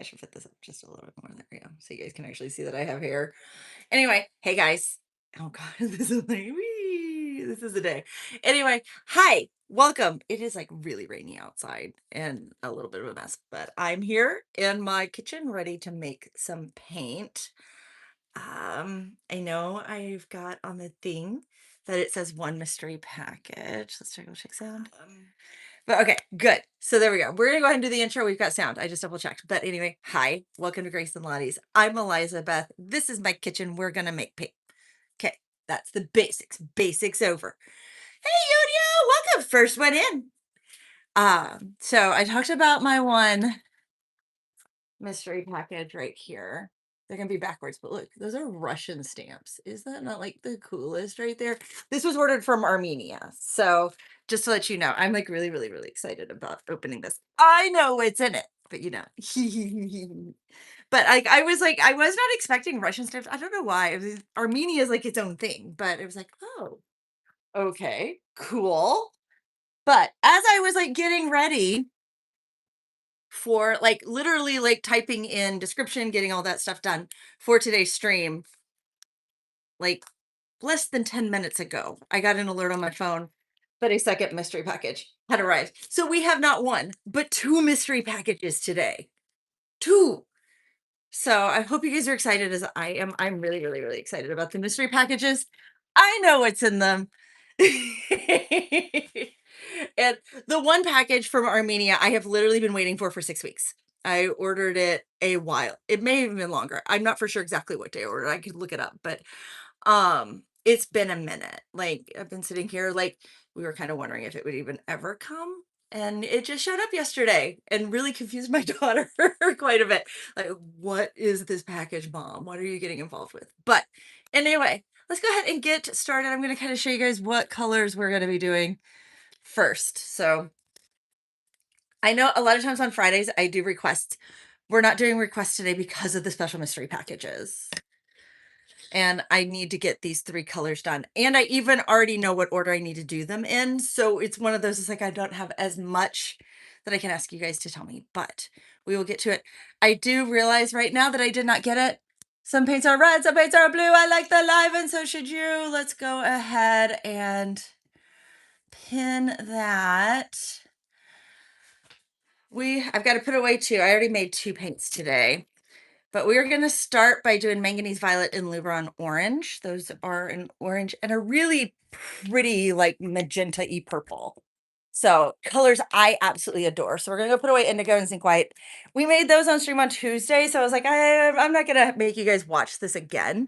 I should put this up just a little bit more. There we go. So you guys can actually see that I have hair. Anyway, hey guys. Oh God, this is like, wee, this is the day. Anyway, hi, welcome. It is like really rainy outside and a little bit of a mess, but I'm here in my kitchen ready to make some paint. I know I've got on the thing that it says one mystery package. Let's check sound. But okay, good. So there we go. We're gonna go ahead and do the intro. We've got sound. I just double checked. But anyway, hi, welcome to Grace and Lottie's. I'm Elizabeth. This is my kitchen. We're gonna make paint. Okay, that's the basics. Basics over. Hey, Yodio, welcome. First one in. So I talked about my one mystery package right here. They're gonna be backwards, but look, those are Russian stamps. Is that not like the coolest right there? This was ordered from Armenia. So just to let you know, I'm like really, really, really excited about opening this. I know what's in it, but you know. But like, I was not expecting Russian stamps. I don't know why. Armenia is like its own thing, but it was like, oh, okay, cool. But as I was like getting ready for like literally like typing in description, getting all that stuff done for today's stream, like less than 10 minutes ago, I got an alert on my phone that a second mystery package had arrived. So we have not one, but two mystery packages today. Two. So I hope you guys are excited as I am. I'm really, really, really excited about the mystery packages. I know what's in them. And the one package from Armenia, I have literally been waiting for 6 weeks. I ordered it a while. It may have been longer. I'm not for sure exactly what day I ordered. I could look it up, but it's been a minute. Like I've been sitting here, like we were kind of wondering if it would even ever come. And it just showed up yesterday and really confused my daughter quite a bit. Like, what is this package, Mom? What are you getting involved with? But anyway, let's go ahead and get started. I'm going to kind of show you guys what colors we're going to be doing first. So I know a lot of times on Fridays I do requests. We're not doing requests today because of the special mystery packages. And I need to get these 3 colors done. And I even already know what order I need to do them in. So it's one of those, it's like I don't have as much that I can ask you guys to tell me, but we will get to it. I do realize right now that I did not get it. Some paints are red, some paints are blue. I like the live, and so should you. Let's go ahead and pin that. I've got to put away 2. I already made 2 paints today. But we're going to start by doing Manganese Violet and Luberon Orange. Those are an orange and a really pretty like magenta-y purple. So colors I absolutely adore. So we're going to go put away Indigo and Zinc White. We made those on stream on Tuesday. So I was like, I'm not going to make you guys watch this again.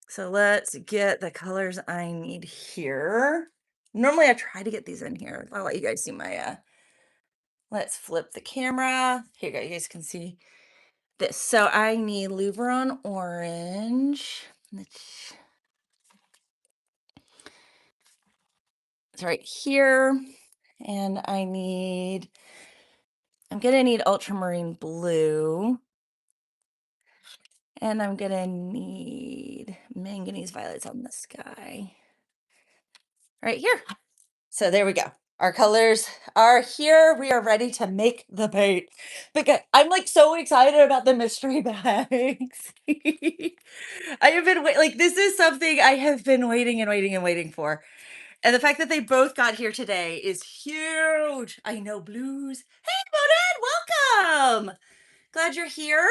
So let's get the colors I need here. Normally I try to get these in here. I'll let you guys see my, let's flip the camera. Here you go. You guys can see this. So I need Luberon Orange. It's right here. And I'm gonna need Ultramarine Blue. And I'm gonna need Manganese Violets on the sky. Right here. So there we go. Our colors are here. We are ready to make the paint. Because I'm like so excited about the mystery bags. I have been like this is something I have been waiting and waiting and waiting for. And the fact that they both got here today is huge. I know blues. Hey, Boned, welcome. Glad you're here.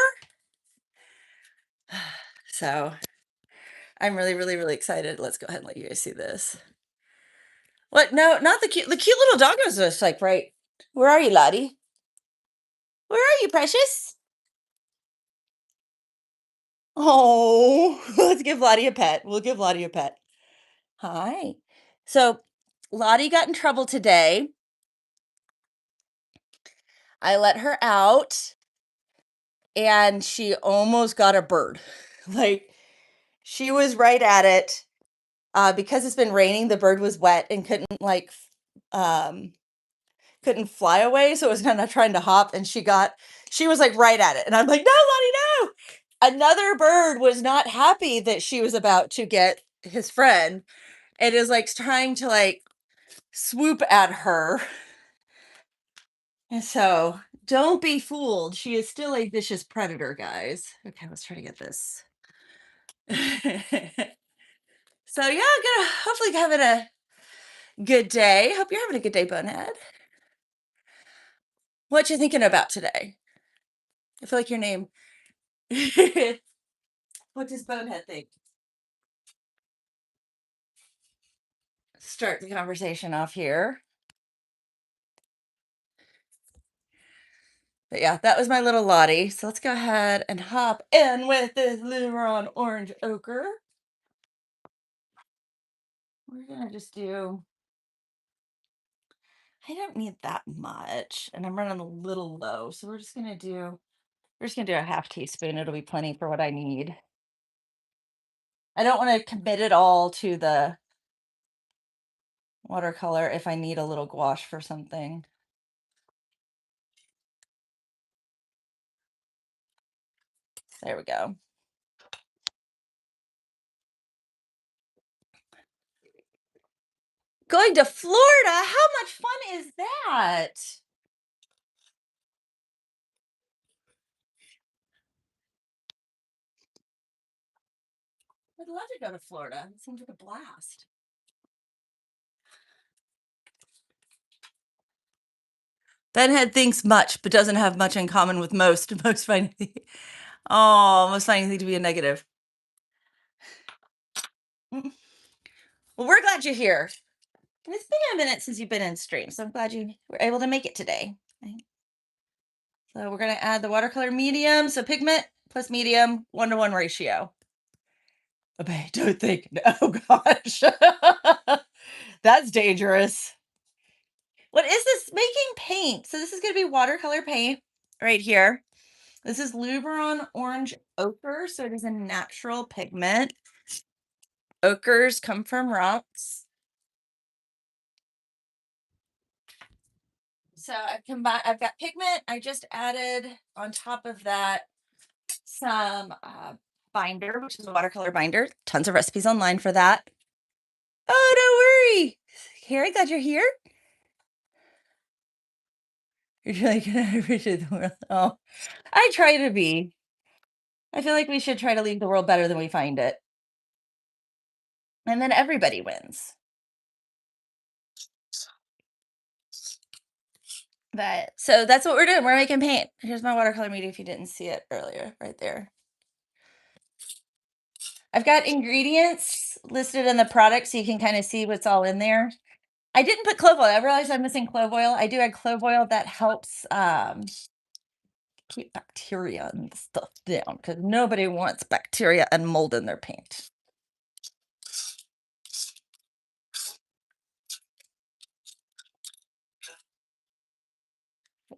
So I'm really, really, really excited. Let's go ahead and let you guys see this. What? No, not the cute little doggos just like right. Where are you, Lottie? Where are you, precious? Oh, let's give Lottie a pet. We'll give Lottie a pet. Hi. So Lottie got in trouble today. I let her out and she almost got a bird. Like she was right at it. Because it's been raining, the bird was wet and um couldn't fly away, so it was kind of trying to hop, and she was like right at it. And I'm like, no, Lottie, no. Another bird was not happy that she was about to get his friend and is like trying to like swoop at her. And so Don't be fooled. She is still a vicious predator, guys. Okay, let's try to get this. So yeah, gonna hopefully having a good day. Hope you're having a good day, Bonehead. What you thinking about today? I feel like your name. What does Bonehead think? Start the conversation off here. But yeah, that was my little Lottie. So let's go ahead and hop in with this Luberon Orange Ochre. We're gonna just do, I don't need that much, and I'm running a little low, so we're just gonna do a half teaspoon. It'll be plenty for what I need. I don't want to commit it all to the watercolor if I need a little gouache for something. There we go. Going to Florida? How much fun is that? I'd love to go to Florida. It seems like a blast. Benhead thinks much, but doesn't have much in common with most. Most finding, most finding thing to be a negative. Mm. Well, we're glad you're here. And it's been a minute since you've been in stream, so I'm glad you were able to make it today. Okay. So we're going to add the watercolor medium, so pigment plus medium, 1-to-1 ratio. Okay, don't think. Oh gosh, that's dangerous. What is this? Making paint. So this is going to be watercolor paint right here. This is Luberon Orange Ochre, so it is a natural pigment. Ochres come from rocks. So I've got pigment. I just added on top of that some binder, which is a watercolor binder. Tons of recipes online for that. Oh, don't worry. Carrie, glad you're here. You're really gonna appreciate the world. Oh, I try to be. I feel like we should try to leave the world better than we find it. And then everybody wins. But so that's what we're doing. We're making paint. Here's my watercolor media if you didn't see it earlier, right there. I've got ingredients listed in the product so you can kind of see what's all in there. I didn't put clove oil. I realized I'm missing clove oil. I do add clove oil that helps keep bacteria and stuff down because nobody wants bacteria and mold in their paint.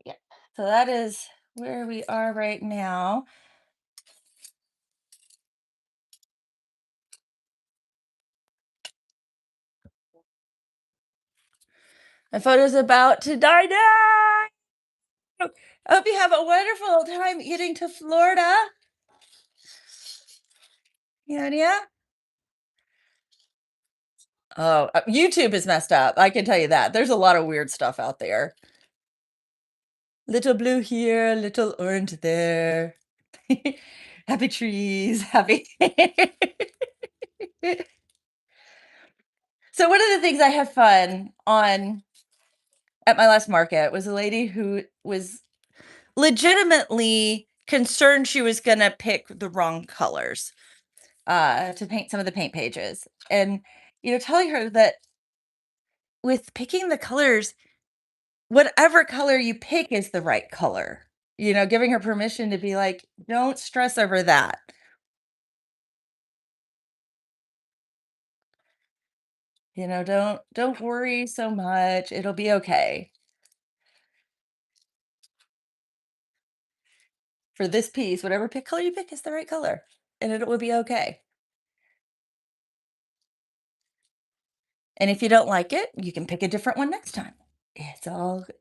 Yeah, so that is where we are right now. My photo's about to die down. I hope you have a wonderful time getting to Florida. Yeah. Oh, YouTube is messed up. I can tell you that. There's a lot of weird stuff out there. Little blue here, little orange there. Happy trees, happy. So one of the things I had fun on at my last market was a lady who was legitimately concerned she was going to pick the wrong colors to paint some of the paint pages. And, telling her that with picking the colors, whatever color you pick is the right color. Giving her permission to be like, don't stress over that. Don't worry so much. It'll be okay. For this piece, whatever color you pick is the right color, and it will be okay. And if you don't like it, you can pick a different one next time. It's all good.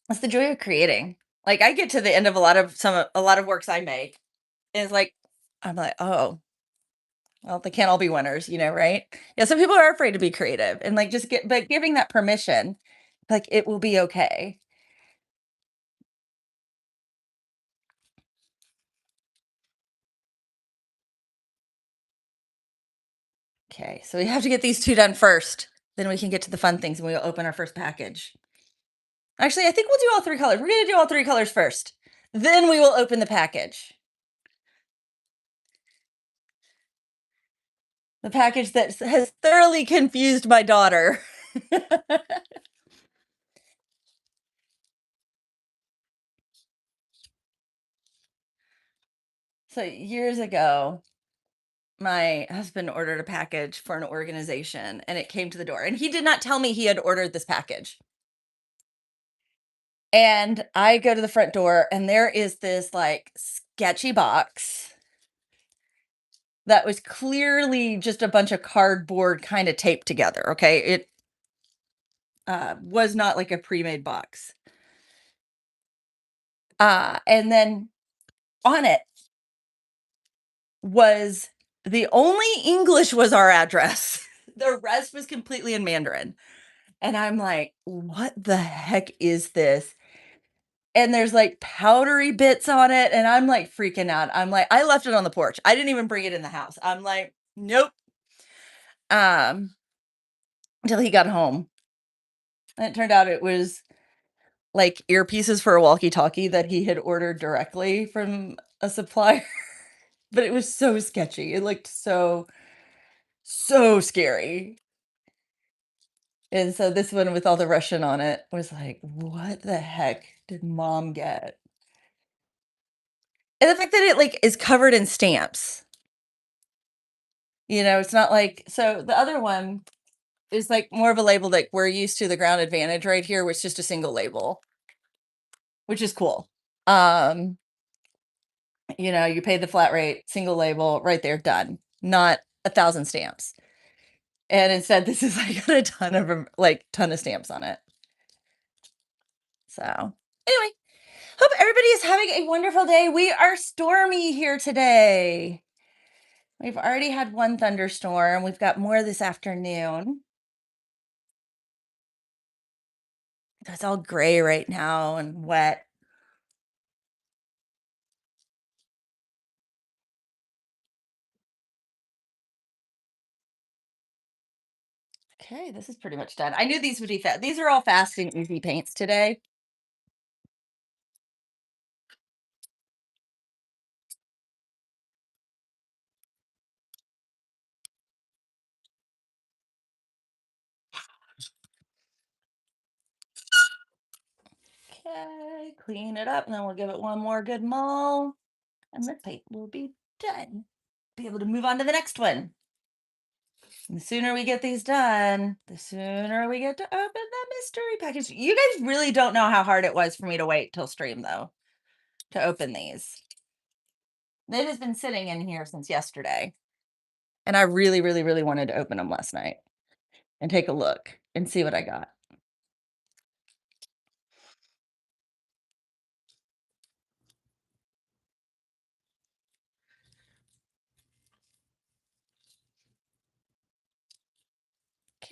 That's the joy of creating. Like I get to the end of a lot of works I make, and it's like I'm like, oh, well, they can't all be winners, right? Yeah, some people are afraid to be creative and like but giving that permission Like, it will be okay. Okay, so we have to get these 2 done first, then we can get to the fun things, and we'll open our first package. Actually, I think we'll do all 3 colors. We're gonna do all 3 colors first, then we will open the package. The package that has thoroughly confused my daughter. So, years ago, my husband ordered a package for an organization, and it came to the door, and he did not tell me he had ordered this package. And I go to the front door, and there is this, like, sketchy box that was clearly just a bunch of cardboard kinda taped together, okay? It, was not like a pre-made box. And then on it was the only English was our address. The rest was completely in Mandarin. And I'm like, "What the heck is this?" And there's, like, powdery bits on it, and I'm, like, freaking out. I'm like I left it on the porch. I didn't even bring it in the house. I'm like, "Nope." Um, until he got home. And it turned out it was, like, earpieces for a walkie-talkie that he had ordered directly from a supplier. But it was so sketchy. It looked so, so scary. And so this one with all the Russian on it was like, "What the heck did mom get?" And the fact that it, like, is covered in stamps, it's not like so the other one is, like, more of a label like we're used to the Ground Advantage right here, which is just a single label, which is cool. Um, you pay the flat rate, single label, right there, done. Not 1,000 stamps. And instead, this is, like, got a ton of 'em like, ton of stamps on it. So, anyway, hope everybody is having a wonderful day. We are stormy here today. We've already had one thunderstorm. We've got more this afternoon. So it's all gray right now and wet. Okay, this is pretty much done. I knew these would be fast. These are all fast and easy paints today. Okay, clean it up, and then we'll give it one more good mull, and the paint will be done. Be able to move on to the next one. And the sooner we get these done, the sooner we get to open the mystery package. You guys really don't know how hard it was for me to wait till stream, though, to open these. It has been sitting in here since yesterday, and I really, really, really wanted to open them last night and take a look and see what I got.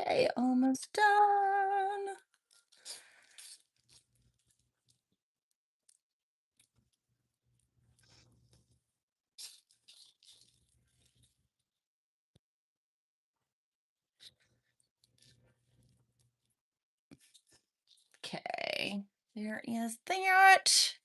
Okay, almost done. Okay, there is that.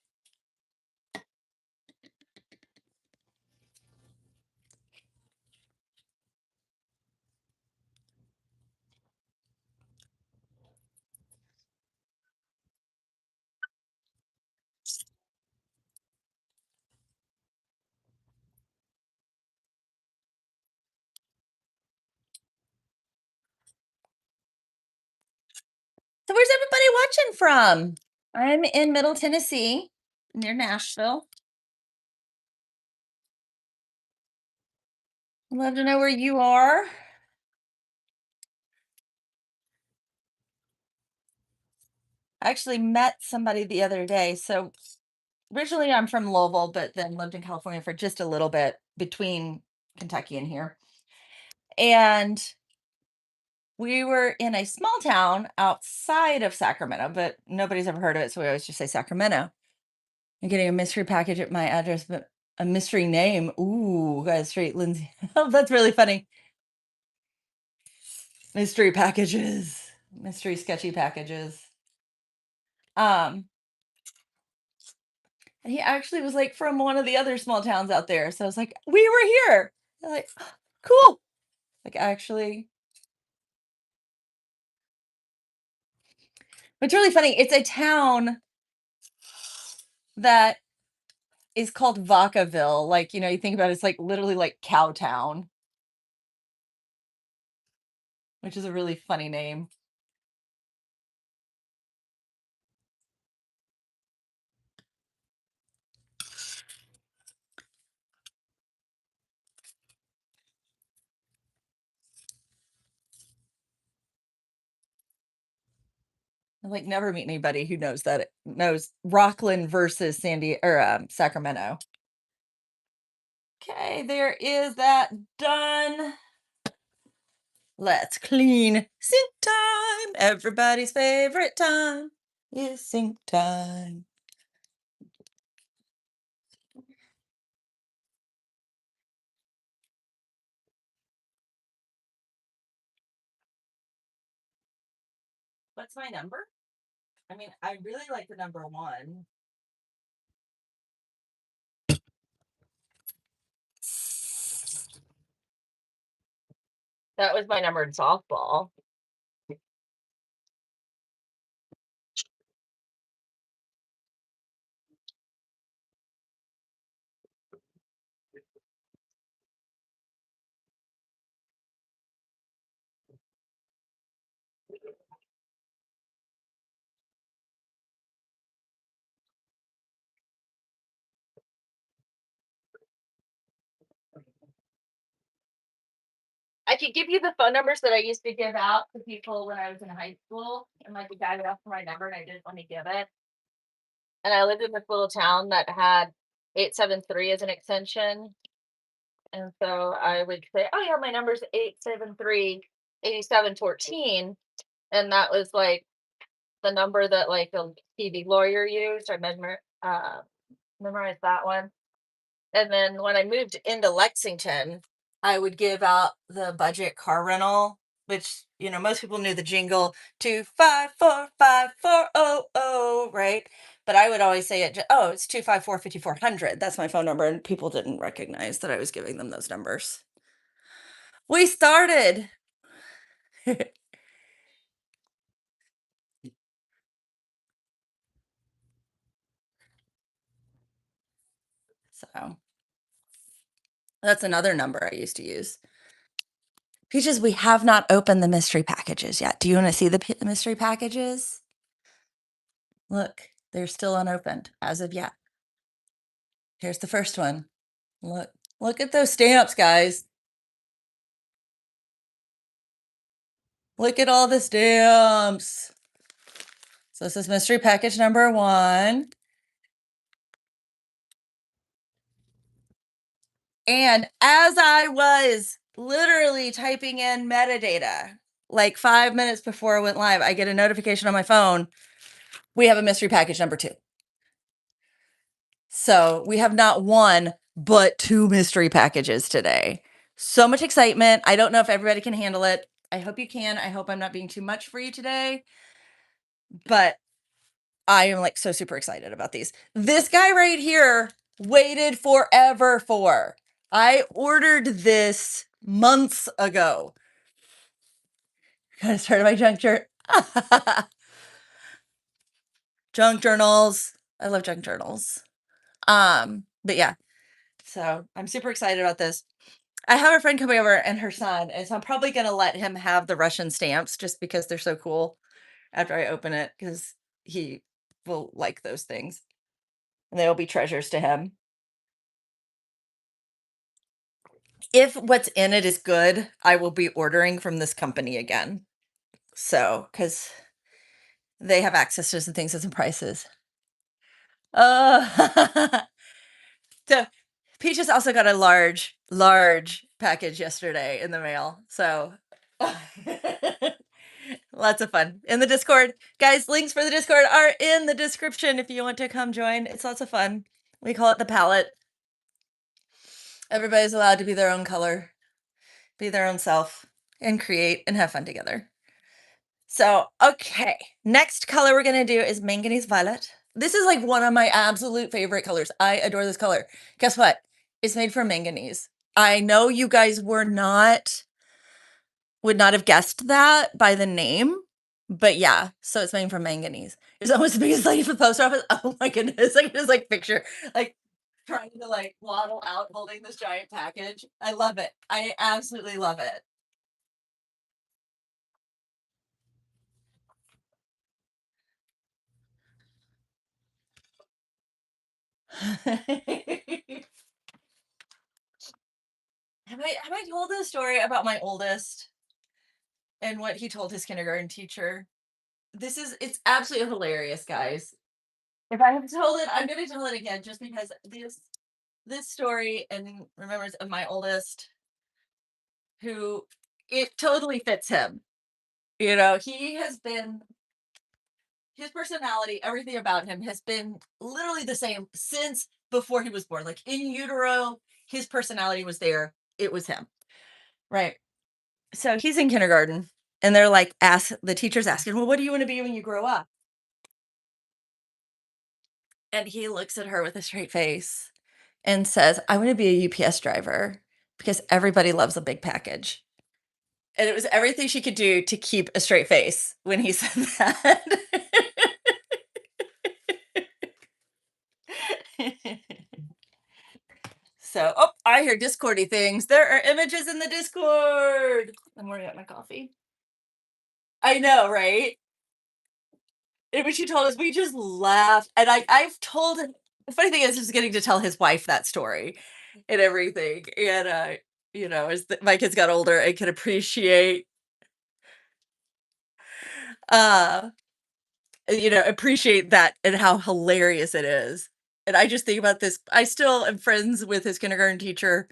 So where's everybody watching from? I'm in Middle Tennessee, near Nashville. Love to know where you are. I actually met somebody the other day. So originally I'm from Louisville, but then lived in California for just a little bit between Kentucky and here. And We were in a small town outside of Sacramento, but nobody's ever heard of it, so we always just say Sacramento. I'm getting a mystery package at my address, but a mystery name. Ooh, guys, straight Lindsay. Oh, that's really funny. Mystery packages, mystery sketchy packages. Um, and he actually was like from one of the other small towns out there. So I was like, we were here. They're like, cool. Like actually, it's really funny. It's a town that is called Vacaville. Like, you think about it, it's like literally like Cowtown, which is a really funny name. I like never meet anybody who knows that knows Rockland versus Sandy or Sacramento. Okay, there is that done. Let's clean. Sink time. Everybody's favorite time is sink time. What's my number? I mean, I really like the number 1. That was my number in softball. I could give you the phone numbers that I used to give out to people when I was in high school, and like the guy would ask for my number, and I didn't want to give it. And I lived in this little town that had 873 as an extension, and so I would say, "Oh yeah, my number's 873-8714," and that was like the number that like a TV lawyer used. I memorized that one. And then when I moved into Lexington, I would give out the budget car rental, which, most people knew the jingle 2545400, right? But I would always say oh, it's 254-5400. That's my phone number. And people didn't recognize that I was giving them those numbers. We started. So that's another number I used to use. Peaches, we have not opened the mystery packages yet. Do you want to see the mystery packages? Look, they're still unopened as of yet. Here's the first one. Look at those stamps, guys. Look at all the stamps. So this is mystery package number 1. And as I was literally typing in metadata, like 5 minutes before I went live, I get a notification on my phone. We have a mystery package number 2. So we have not 1, but 2 mystery packages today. So much excitement. I don't know if everybody can handle it. I hope you can. I hope I'm not being too much for you today. But I am like so super excited about these. This guy right here waited forever for. I ordered this months ago. Gotta start my junk journal. Junk journals. I love junk journals. But yeah. So I'm super excited about this. I have a friend coming over and her son, and so I'm probably gonna let him have the Russian stamps just because they're so cool after I open it, because he will like those things. And they will be treasures to him. If what's in it is good, I will be ordering from this company again. So, because they have access to some things at some prices. Uh, so Peaches also got a large package yesterday in the mail. So Lots of fun in the Discord. Guys, links for the Discord are in the description if you want to come join. It's lots of fun. We call it the palette. Everybody's allowed to be their own color, be their own self, and create and have fun together. So, okay, next color we're gonna do is Manganese Violet. This is like one of my absolute favorite colors. I adore this color. Guess what? It's made from manganese. I know you guys would not have guessed that by the name, but yeah, so it's made from manganese. It's almost as big as like the post office. Oh my goodness, I can just like picture like trying to like waddle out holding this giant package. I love it. I absolutely love it. Have I told this story about my oldest and what he told his kindergarten teacher? It's absolutely hilarious, guys. If I have told it, I'm gonna tell it again just because this story and remembrance of my oldest who it totally fits him. You know, he has been his personality, everything about him has been literally the same since before he was born. Like in utero, his personality was there. It was him. Right. So he's in kindergarten and they're like, the teacher's asking, well, what do you want to be when you grow up? And he looks at her with a straight face and says, I want to be a UPS driver because everybody loves a big package. And it was everything she could do to keep a straight face when he said that. So, oh, I hear Discordy things. There are images in the Discord. I'm worried about my coffee. I know, right? And when she told us, we just laughed. And I've told him, the funny thing is, he's getting to tell his wife that story and everything. And, my kids got older and can uh, appreciate that and how hilarious it is. And I just think about this. I still am friends with his kindergarten teacher.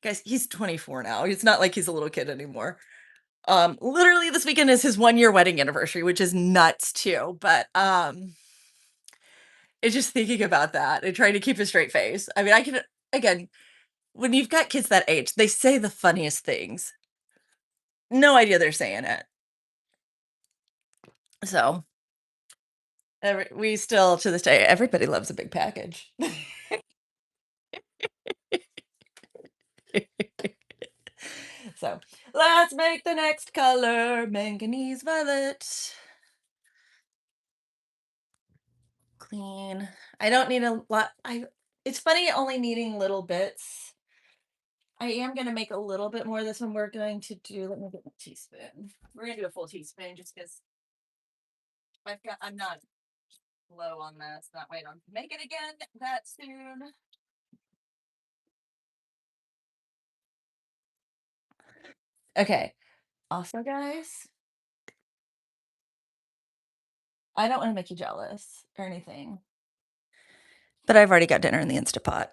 Guys, he's 24 now. It's not like he's a little kid anymore. Literally this weekend is his 1-year wedding anniversary, which is nuts too. But it's just thinking about that and trying to keep a straight face. I mean, I can again, when you've got kids that age, they say the funniest things. No idea they're saying it. So we still to this day, everybody loves a big package. So let's make the next color manganese violet. Clean. I don't need a lot. It's funny only needing little bits. I am gonna make a little bit more of this one. We're going to do, let me get my teaspoon. We're gonna do a full teaspoon just because I'm not low on this. Not wait on make it again that soon. Okay. Also, guys, I don't want to make you jealous or anything, but I've already got dinner in the Instapot.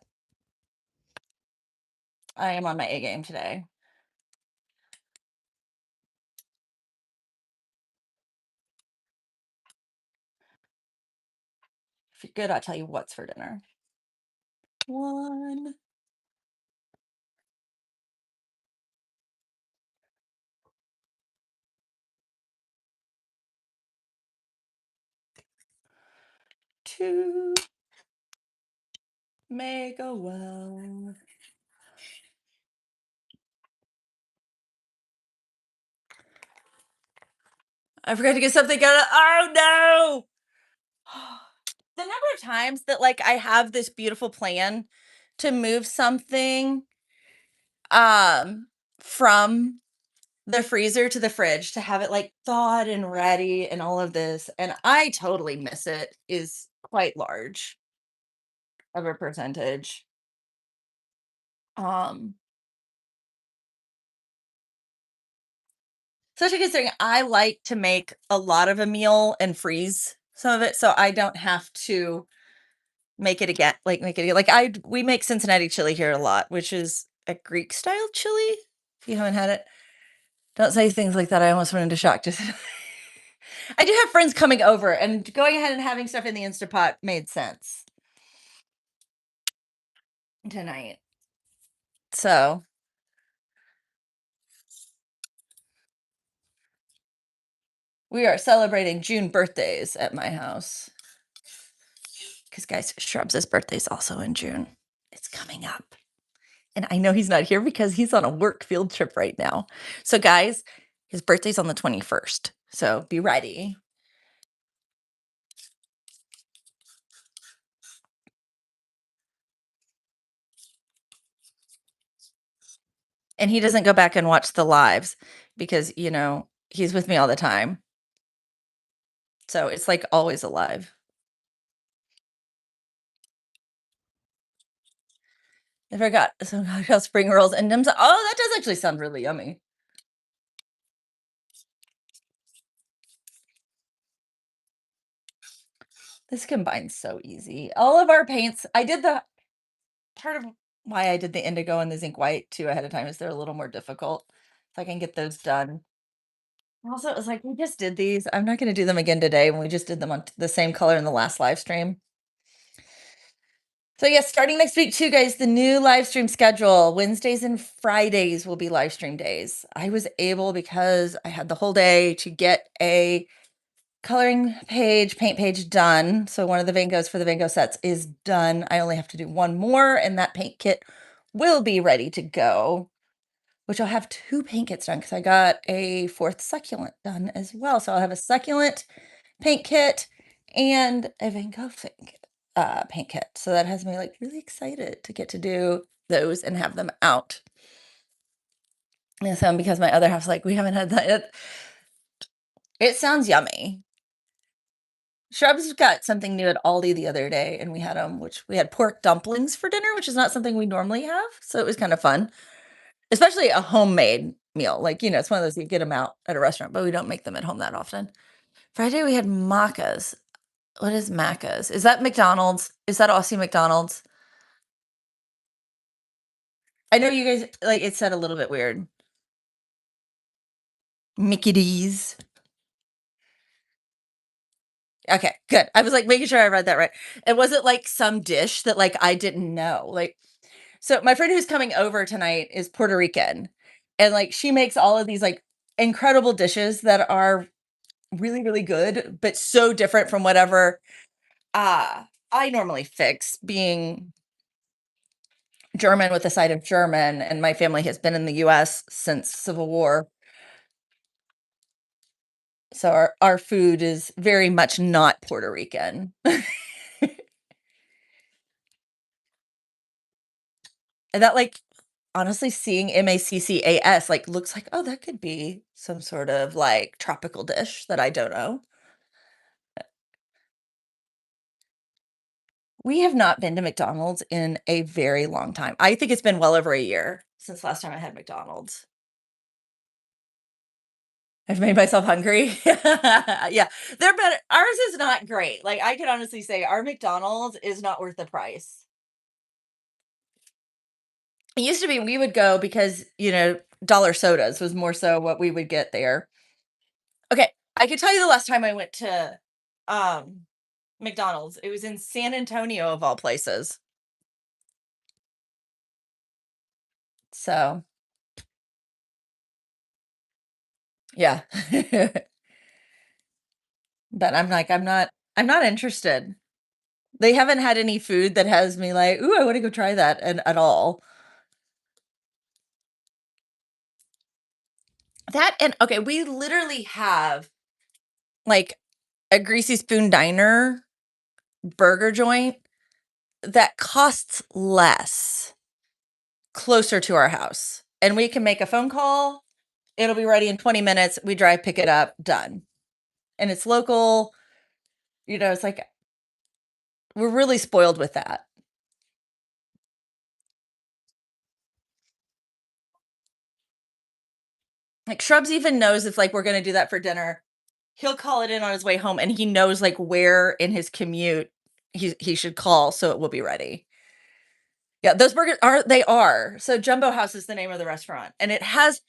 I am on my A game today. If you're good, I'll tell you what's for dinner. 1, 2, mega well. I forgot to get something out of, oh no. The number of times that like I have this beautiful plan to move something um from the freezer to the fridge to have it like thawed and ready and all of this and I totally miss it is quite large of a percentage. Um Especially considering I like to make a lot of a meal and freeze some of it so I don't have to make it again, make it again. Like we make Cincinnati chili here a lot, which is a Greek style chili. If you haven't had it, Don't say things like that. I almost went into shock just I do have friends coming over, and going ahead and having stuff in the Instapot made sense tonight. So, we are celebrating June birthdays at my house. Because, guys, Shrubs' birthday is also in June. It's coming up. And I know he's not here because he's on a work field trip right now. So, guys, his birthday's on the 21st. So, be ready. And he doesn't go back and watch the lives because, he's with me all the time. So, it's like always alive. I forgot some cocktail spring rolls and dim sum. Oh, that does actually sound really yummy. This combines so easy. All of our paints, I did the part of why I did the indigo and the zinc white too ahead of time is they're a little more difficult. If I can get those done. Also, it was like we just did these. I'm not going to do them again today when we just did them on the same color in the last live stream. So yes, starting next week too, guys, the new live stream schedule, Wednesdays and Fridays will be live stream days. I was able, because I had the whole day, to get a coloring page, paint page done. So one of the Van Goghs for the Van Gogh sets is done. I only have to do one more, and that paint kit will be ready to go, which I'll have 2 paint kits done because I got a 4th succulent done as well. So I'll have a succulent paint kit and a Van Gogh paint kit. So that has me like really excited to get to do those and have them out. And so because my other half's like, we haven't had that yet. It sounds yummy. Shrubs got something new at Aldi the other day, and we had them, which we had pork dumplings for dinner, which is not something we normally have. So it was kind of fun, especially a homemade meal. Like, it's one of those you get them out at a restaurant, but we don't make them at home that often. Friday we had macas. What is macas? Is that McDonald's? Is that Aussie McDonald's? I know you guys like it said a little bit weird. Mickey D's. Okay, good. I was like making sure I read that right. It wasn't like some dish that like I didn't know. Like, so my friend who's coming over tonight is Puerto Rican, and like she makes all of these like incredible dishes that are really, really good, but so different from whatever I normally fix, being German with a side of German, and my family has been in the US since Civil War. So our food is very much not Puerto Rican. And that, like, honestly, seeing MACCAS, like, looks like, "Oh, that could be some sort of, like, tropical dish that I don't know." We have not been to McDonald's in a very long time. I think it's been well over a year since last time I had McDonald's. I've made myself hungry. Yeah, they're better. Ours is not great. Like, I can honestly say our McDonald's is not worth the price. It used to be we would go because, dollar sodas was more so what we would get there. Okay, I could tell you the last time I went to, um, McDonald's. It was in San Antonio of all places. So, yeah. But I'm not interested. They haven't had any food that has me like, "Ooh, I wanna go try that," and at all. That and okay, we literally have, like, a Greasy Spoon Diner burger joint that costs less closer to our house, and we can make a phone call, it'll be ready in 20 minutes, we drive, pick it up, done. And it's local, it's like we're really spoiled with that. Like, Shrubs even knows if, like, we're gonna do that for dinner, he'll call it in on his way home, and he knows, like, where in his commute he should call so it will be ready. Yeah, those burgers are they are. So Jumbo House is the name of the restaurant, and it has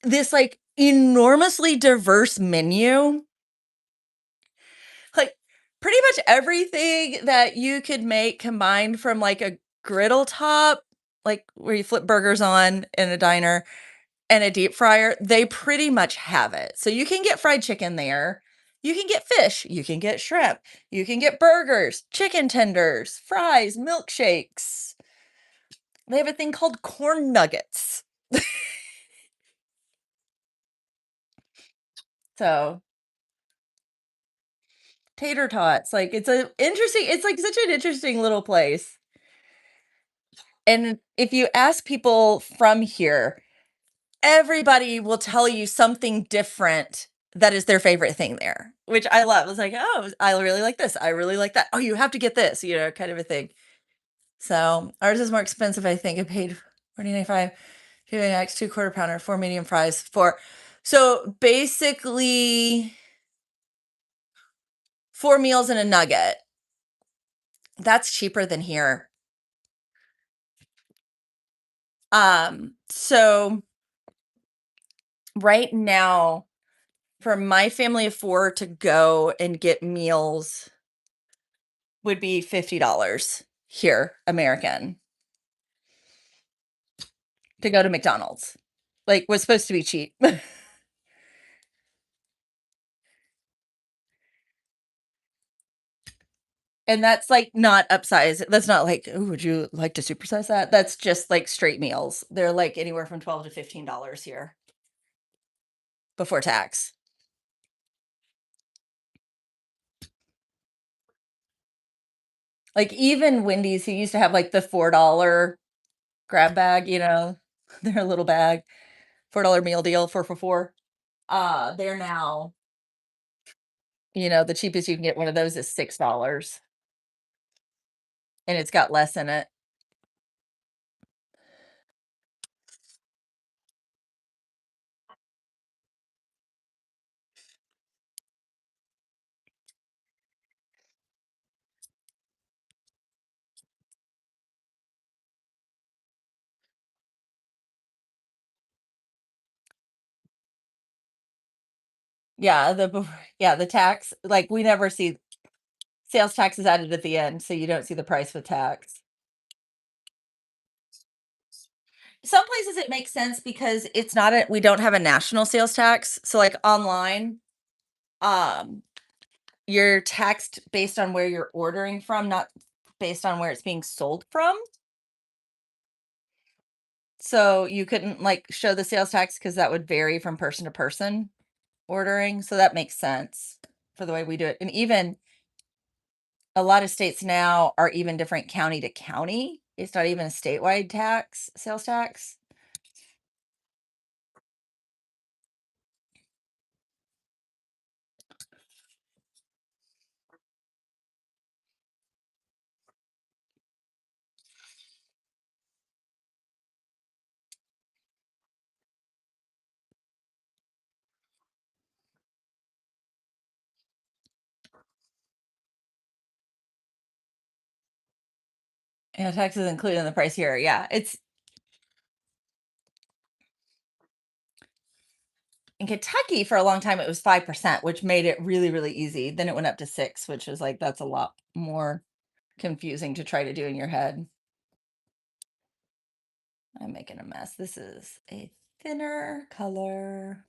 this like enormously diverse menu. Like pretty much everything that you could make combined from like a griddle top, like where you flip burgers on in a diner, and a deep fryer, they pretty much have it. So you can get fried chicken there. You can get fish, you can get shrimp, you can get burgers, chicken tenders, fries, milkshakes. They have a thing called corn nuggets. So, tater tots, like it's like such an interesting little place. And if you ask people from here, everybody will tell you something different that is their favorite thing there, which I love. It's like, "Oh, I really like this. I really like that. Oh, you have to get this," kind of a thing. So, ours is more expensive, I think. I paid 14.95, 2 X, 2 quarter pounder, 4 medium fries, 4 so, basically 4 meals and a nugget. That's cheaper than here. So right now, for my family of 4 to go and get meals would be $50 here, American, to go to McDonald's. Like, was supposed to be cheap. And that's, like, not upsize. That's not like, "Ooh, would you like to supersize that?" That's just, like, straight meals. They're, like, anywhere from 12 to $15 here before tax. Like, even Wendy's, who used to have, like, the $4 grab bag, their little bag, $4 meal deal, 4 for 4. They're now, the cheapest you can get one of those is $6, and it's got less in it. Yeah, the tax, like, we never see sales tax is added at the end, so you don't see the price with tax. Some places it makes sense because it's not a we don't have a national sales tax, so, like, online, um, you're taxed based on where you're ordering from, not based on where it's being sold from. So, you couldn't, like, show the sales tax because that would vary from person to person ordering, so that makes sense for the way we do it, and even a lot of states now are even different county to county. It's not even a statewide tax, sales tax. Yeah, taxes included in the price here. Yeah, it's in Kentucky for a long time it was 5%, which made it really, really easy. Then it went up to 6, which is like that's a lot more confusing to try to do in your head. I'm making a mess. This is a thinner color.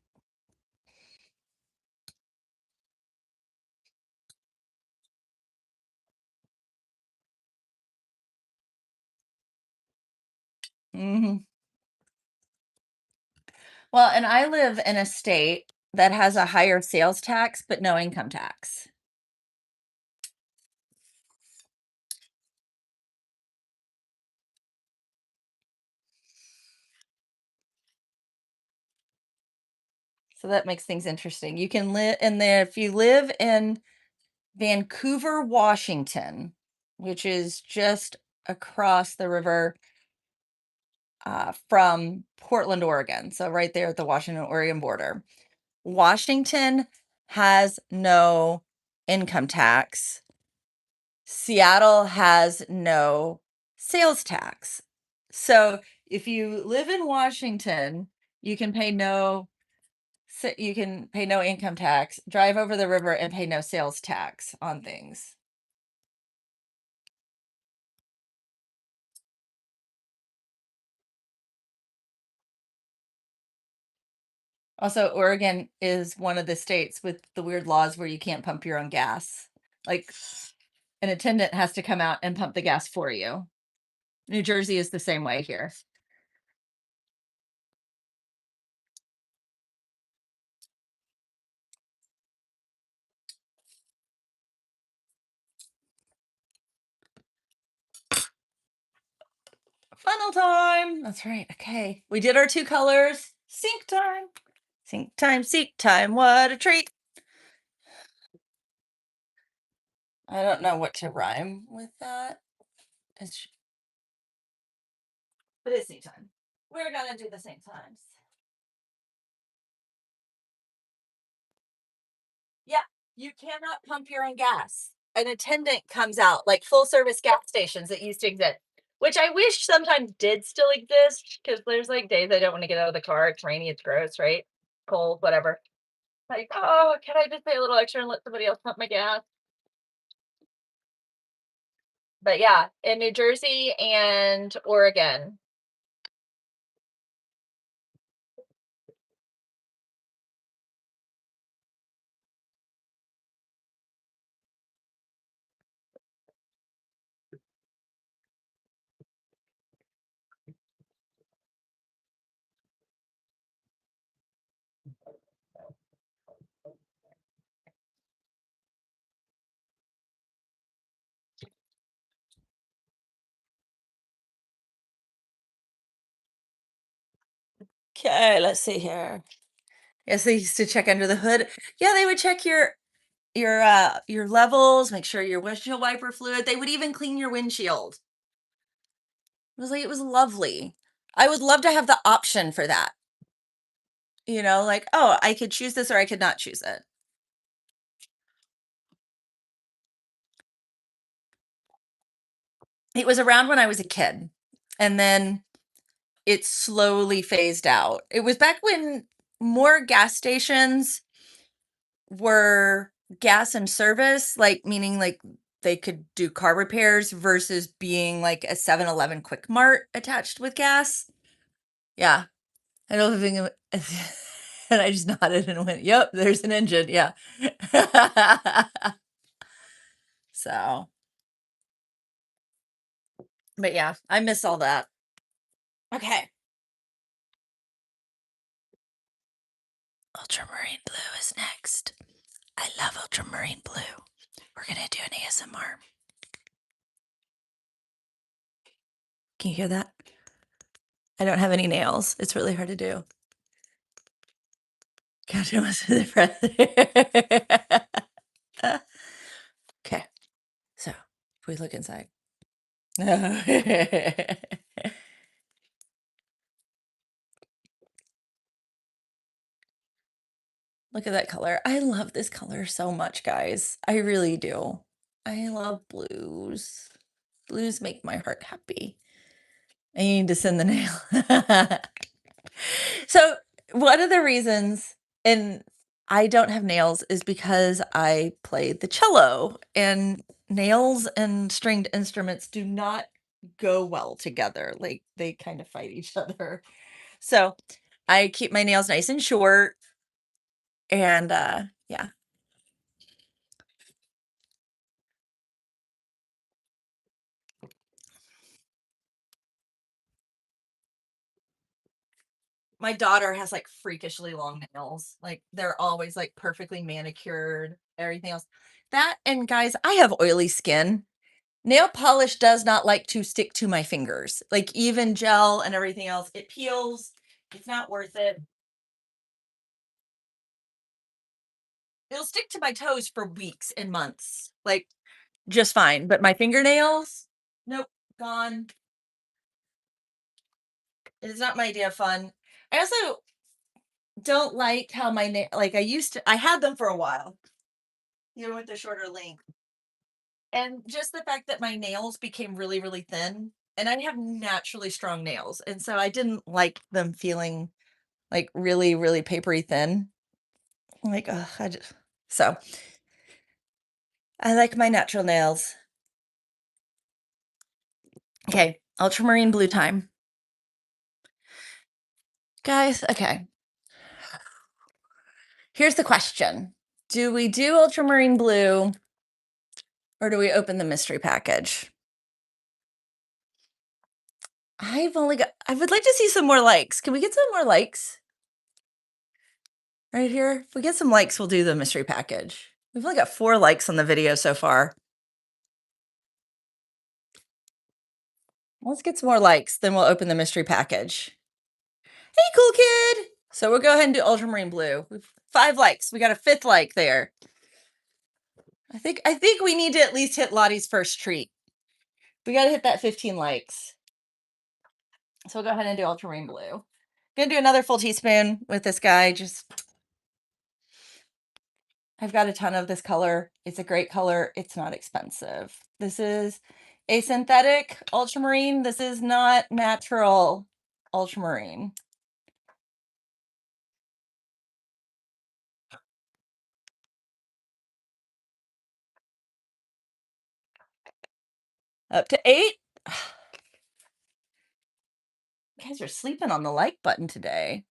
Mhm. Well, and I live in a state that has a higher sales tax, but no income tax. So that makes things interesting. You can live and there if you live in Vancouver, Washington, which is just across the river from Portland, Oregon. So right there at the Washington Oregon border. Washington has no income tax. Seattle has no sales tax. So if you live in Washington You can pay no you can pay no income tax, drive over the river and pay no sales tax on things. Also, Oregon is one of the states with the weird laws where you can't pump your own gas. Like an attendant has to come out and pump the gas for you. New Jersey is the same way here. Funnel time. That's right. Okay. We did our two colors. Sync time. Sync time, seek time. What a treat. I don't know what to rhyme with that. It's, but it's sync time. We're going to do the same times. Yeah. You cannot pump your own gas. An attendant comes out, like full service gas stations that used to exist, which I wish sometimes did still exist because there's like days I don't want to get out of the car. It's rainy, it's gross, right? Cold, whatever. Like, oh, can I just pay a little extra and let somebody else pump my gas? But yeah, in New Jersey and Oregon. Okay, let's see here. Yes, they used to check under the hood. Yeah, they would check your levels, make sure your windshield wiper fluid. They would even clean your windshield. It was lovely. I would love to have the option for that. Like, oh, I could choose this or I could not choose it. It was around when I was a kid. And then it slowly phased out. It was back when more gas stations were gas and service, like meaning like they could do car repairs versus being like a 7-Eleven Quick Mart attached with gas. Yeah. I don't think and I just nodded and went, "Yep, there's an engine." Yeah. So, but yeah, I miss all that. Okay. Ultramarine blue is next. I love ultramarine blue. We're going to do an ASMR. Can you hear that? I don't have any nails. It's really hard to do. Gosh, I must have the breath. Okay. So, if we look inside. Look at that color. I love this color so much, guys. I really do. I love blues. Blues make my heart happy. I need to send the nail. So, one of the reasons, and I don't have nails, is because I played the cello, and nails and stringed instruments do not go well together. Like, they kind of fight each other. So, I keep my nails nice and short, and yeah. My daughter has like freakishly long nails. Like they're always like perfectly manicured, everything else. That and guys, I have oily skin. Nail polish does not like to stick to my fingers. Like even gel and everything else, it peels. It's not worth it. It'll stick to my toes for weeks and months. Like just fine. But my fingernails, nope, gone. It's not my idea of fun. I also don't like how like I had them for a while, with the shorter length. And just the fact that my nails became really, really thin, and I have naturally strong nails, and so I didn't like them feeling like really, really papery thin. I'm like, ugh, so I like my natural nails. Okay, ultramarine blue time. Guys, okay. Here's the question. Do we do ultramarine blue or do we open the mystery package? I would like to see some more likes. Can we get some more likes? Right here? If we get some likes, we'll do the mystery package. We've only got 4 likes on the video so far. Let's get some more likes, then we'll open the mystery package. Hey, cool kid! So we'll go ahead and do ultramarine blue. We've 5 likes. We got a 5th like there. I think we need to at least hit Lottie's first treat. We got to hit that 15 likes. So we'll go ahead and do ultramarine blue. Gonna do another full teaspoon with this guy. I've got a ton of this color. It's a great color. It's not expensive. This is a synthetic ultramarine. This is not natural ultramarine. Up to 8. You guys are sleeping on the like button today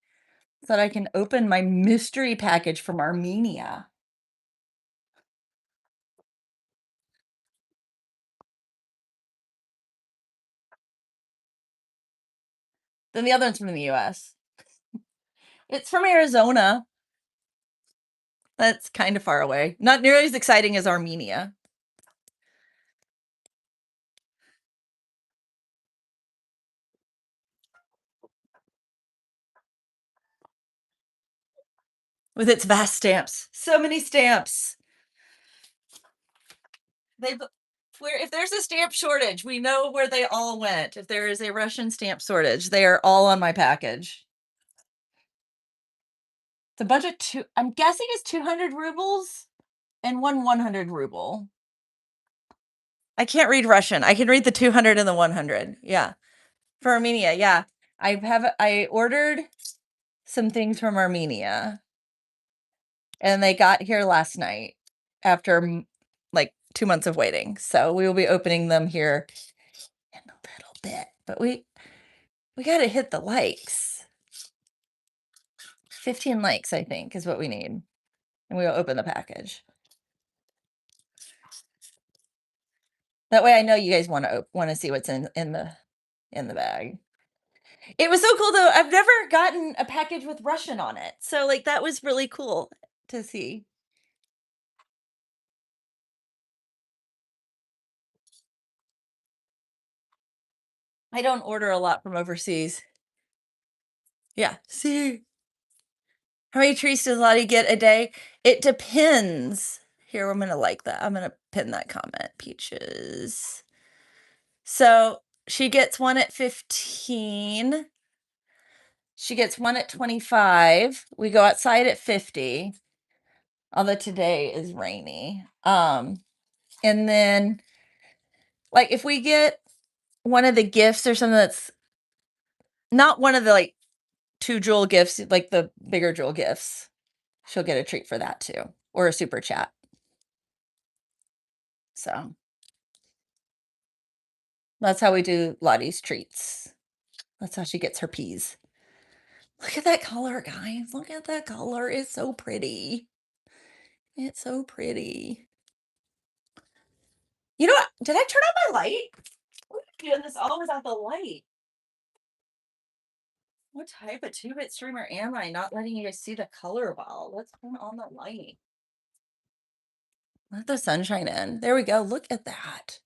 so that I can open my mystery package from Armenia. Then the other one's from the US. It's from Arizona. That's kind of far away. Not nearly as exciting as Armenia. With its vast stamps. So many stamps. If there's a stamp shortage, we know where they all went. If there is a Russian stamp shortage, they are all on my package. It's a bunch of I'm guessing it's 200 rubles and 100 ruble. I can't read Russian. I can read the 200 and the 100. Yeah. For Armenia, yeah. I ordered some things from Armenia and they got here last night after like 2 months of waiting. So we will be opening them here in a little bit. But we got to hit the likes. 15 likes, I think, is what we need. And we'll open the package. That way I know you guys want to see what's in the bag. It was so cool though. I've never gotten a package with Russian on it. So like that was really cool to see. I don't order a lot from overseas. Yeah. See. How many treats does Lottie get a day? It depends. Here, I'm going to like that. I'm going to pin that comment. Peaches. So she gets one at 15. She gets one at 25. We go outside at 50. Although today is rainy. And then like if we get one of the gifts or something that's not one of the like 2 jewel gifts, like the bigger jewel gifts, she'll get a treat for that too, or a super chat. So that's how we do Lottie's treats. That's how she gets her peas. Look at that color, guys. Look at that color. It's so pretty. It's so pretty. You know what? Did I turn on my light? We're doing this all without the light. What type of 2-bit streamer am I? Not letting you guys see the color well. Let's turn on the light. Let the sunshine in. There we go. Look at that.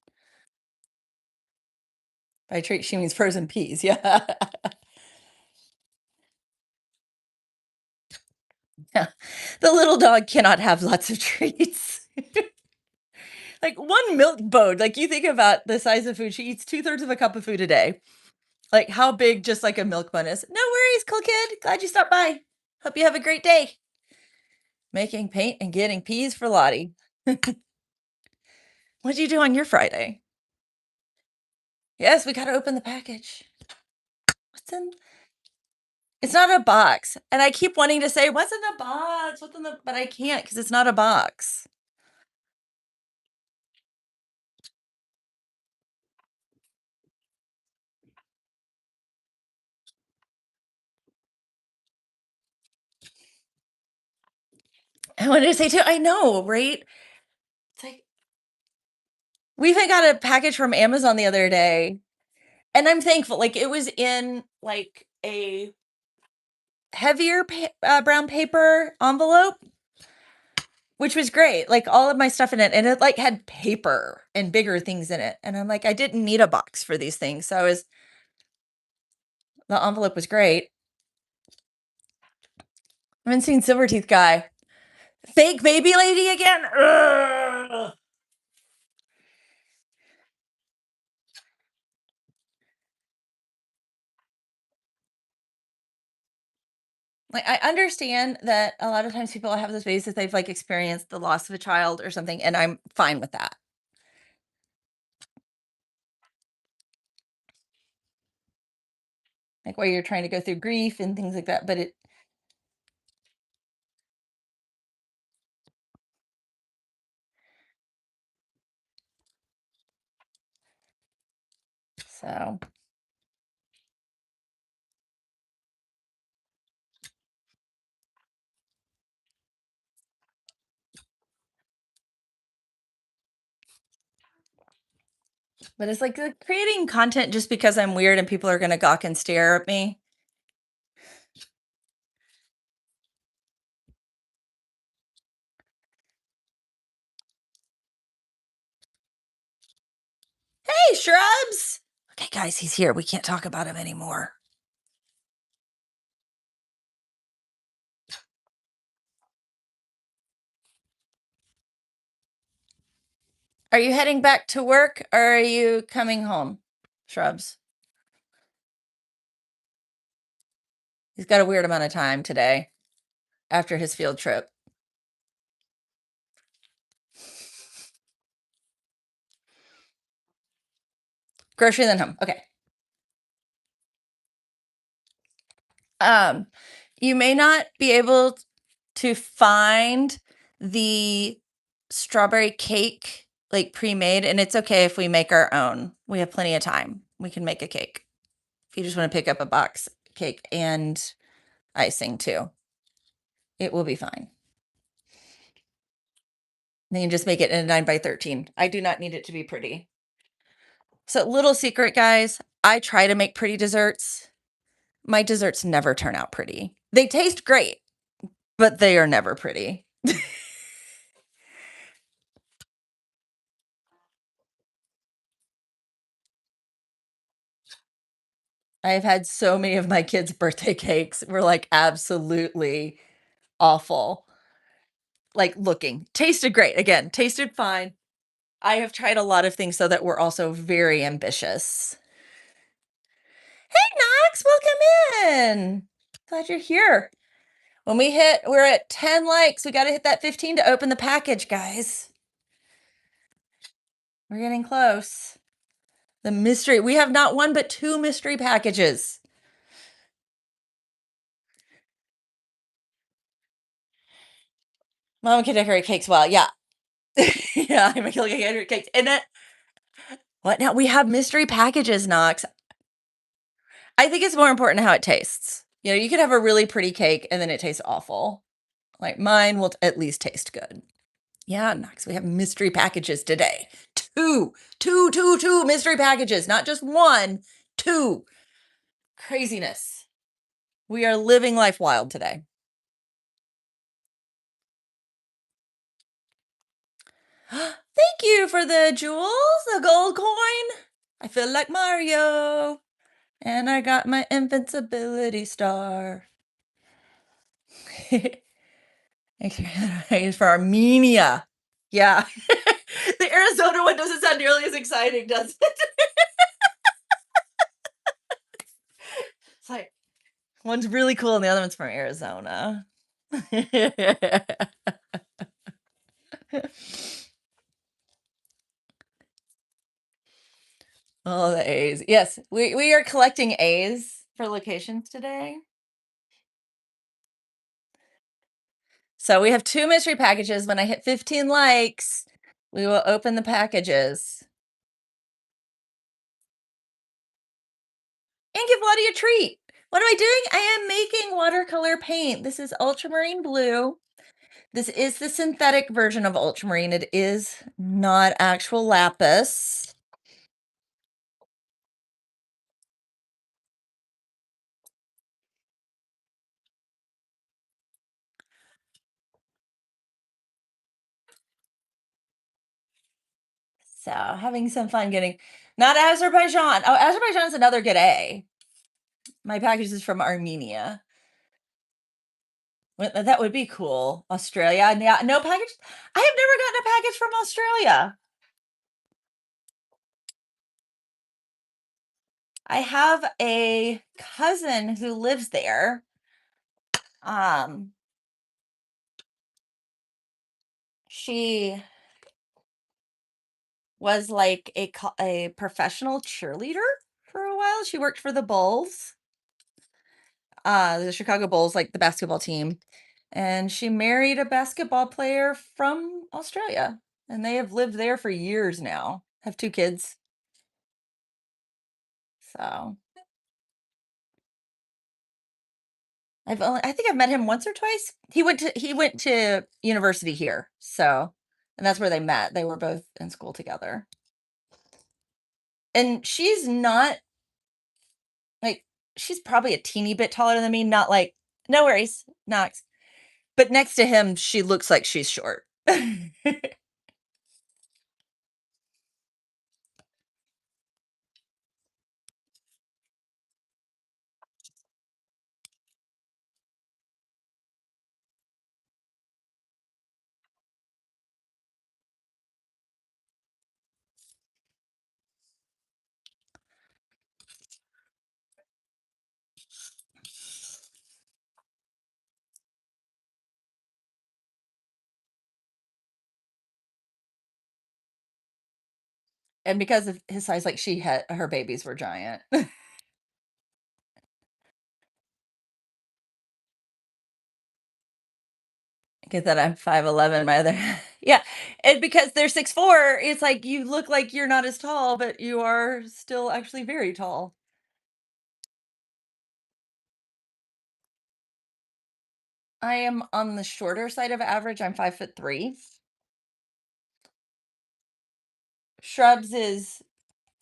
By treat, she means frozen peas. Yeah. Yeah. The little dog cannot have lots of treats. Like one milk bone, like you think about the size of food, she eats 2/3 of a cup of food a day. Like how big just like a milk bun is. No worries, cool kid. Glad you stopped by. Hope you have a great day. Making paint and getting peas for Lottie. What'd you do on your Friday? Yes, we got to open the package. What's in? It's not a box, and I keep wanting to say, "What's in the box? What's in the" but I can't because it's not a box. I wanted to say too I know, right? It's like we even got a package from Amazon the other day, and I'm thankful, like, it was in, like, a heavier brown paper envelope, which was great, like, all of my stuff in it, and it, like, had paper and bigger things in it, and I'm like, "I didn't need a box for these things," so I was the envelope was great. I haven't seen Silverteeth Guy. Fake baby lady again? Ugh. Like, I understand that a lot of times people have this phase that they've, like, experienced the loss of a child or something, and I'm fine with that. Like, where you're trying to go through grief and things like that, but it so but it's like, creating content just because I'm weird and people are gonna gawk and stare at me. "Hey, shrubs!" "Okay, guys, he's here. We can't talk about him anymore." "Are you heading back to work or are you coming home?" Shrubs. He's got a weird amount of time today after his field trip. Grocery then home. Okay. Um, you may not be able to find the strawberry cake like pre-made, and it's okay if we make our own. We have plenty of time. We can make a cake. If you just want to pick up a box cake and icing too, it will be fine. Then you just make it in a 9 by 13. I do not need it to be pretty. So, little secret, guys, I try to make pretty desserts. My desserts never turn out pretty. They taste great, but they are never pretty. I have had so many of my kids' birthday cakes were, like, absolutely awful, like, looking. Tasted great, again, tasted fine. I have tried a lot of things, so that were also very ambitious. "Hey, Knox, welcome in. Glad you're here." When we're at 10 likes, we gotta hit that 15 to open the package, guys. We're getting close. The mystery we have not one, but 2 mystery packages. Mama can decorate cakes well, yeah. Yeah, I'm a killer decorate cakes, and that what now? We have mystery packages, Knox. I think it's more important how it tastes. You know, you could have a really pretty cake and then it tastes awful. Like, mine will at least taste good. Yeah, Knox, we have mystery packages today. 2, 2 mystery packages, not just 1, 2. Craziness. We are living life wild today. Thank you for the jewels, the gold coin. I feel like Mario. And I got my invincibility star. Thanks for Armenia. Yeah. The Arizona one doesn't sound nearly as exciting, does it? It's like one's really cool and the other one's from Arizona. Oh, the A's. Yes, we are collecting A's for locations today. So we have 2 mystery packages. When I hit 15 likes, we will open the packages and give Lottie a treat. What am I doing? I am making watercolor paint. This is Ultramarine Blue. This is the synthetic version of ultramarine. It is not actual lapis. So having some fun getting not Azerbaijan. Oh, Azerbaijan is another good A. My package is from Armenia. That would be cool. Australia. Yeah, no package. I have never gotten a package from Australia. I have a cousin who lives there. She was like a professional cheerleader for a while. She worked for the Bulls, the Chicago Bulls, like the basketball team. And she married a basketball player from Australia. And they have lived there for years now. Have 2 kids. So I think I've met him once or twice. He went to university here. So and that's where they met. They were both in school together. And she's not like she's probably a teeny bit taller than me, not like no worries, Knox. But next to him, she looks like she's short. And because of his size, like she had her babies were giant. Get that I'm 5'11", my other yeah, and because they're 6'4", it's like you look like you're not as tall, but you are still actually very tall. I am on the shorter side of average, I'm 5'3". Shrubs is,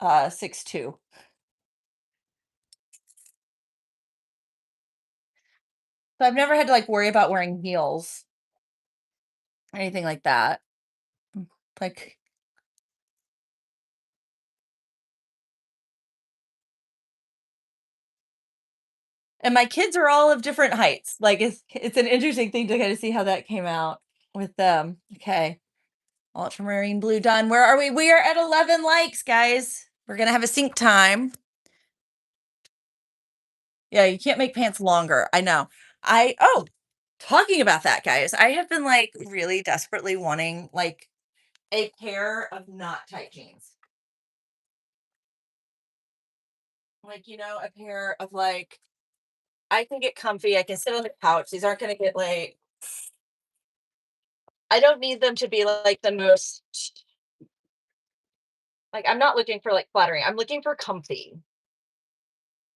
6'2". So I've never had to, like, worry about wearing heels or anything like that. Like and my kids are all of different heights, like, it's an interesting thing to kinda see how that came out with them. Okay. Ultramarine blue done. Where are we? We are at 11 likes, guys. We're gonna have a sync time. Yeah, you can't make pants longer. I know. Talking about that, guys, I have been like really desperately wanting like a pair of not tight jeans. Like, a pair of like I can get comfy. I can sit on the couch. These aren't gonna get like I don't need them to be like the most like I'm not looking for like flattering. I'm looking for comfy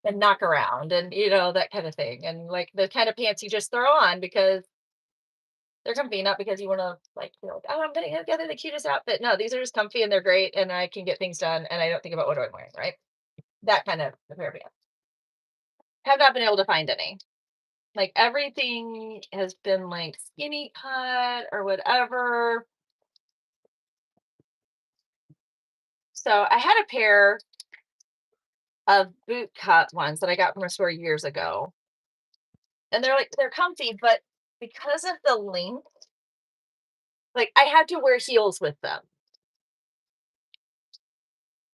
and knock around and that kind of thing. And like the kind of pants you just throw on because they're comfy, not because you want to like feel like, oh, I'm putting together the cutest outfit. No, these are just comfy and they're great, and I can get things done, and I don't think about what I'm wearing. Right, that kind of a pair of pants. Have not been able to find any. Like everything has been like skinny cut or whatever. So I had a pair of boot cut ones that I got from a store years ago, and they're comfy, but because of the length, like I had to wear heels with them.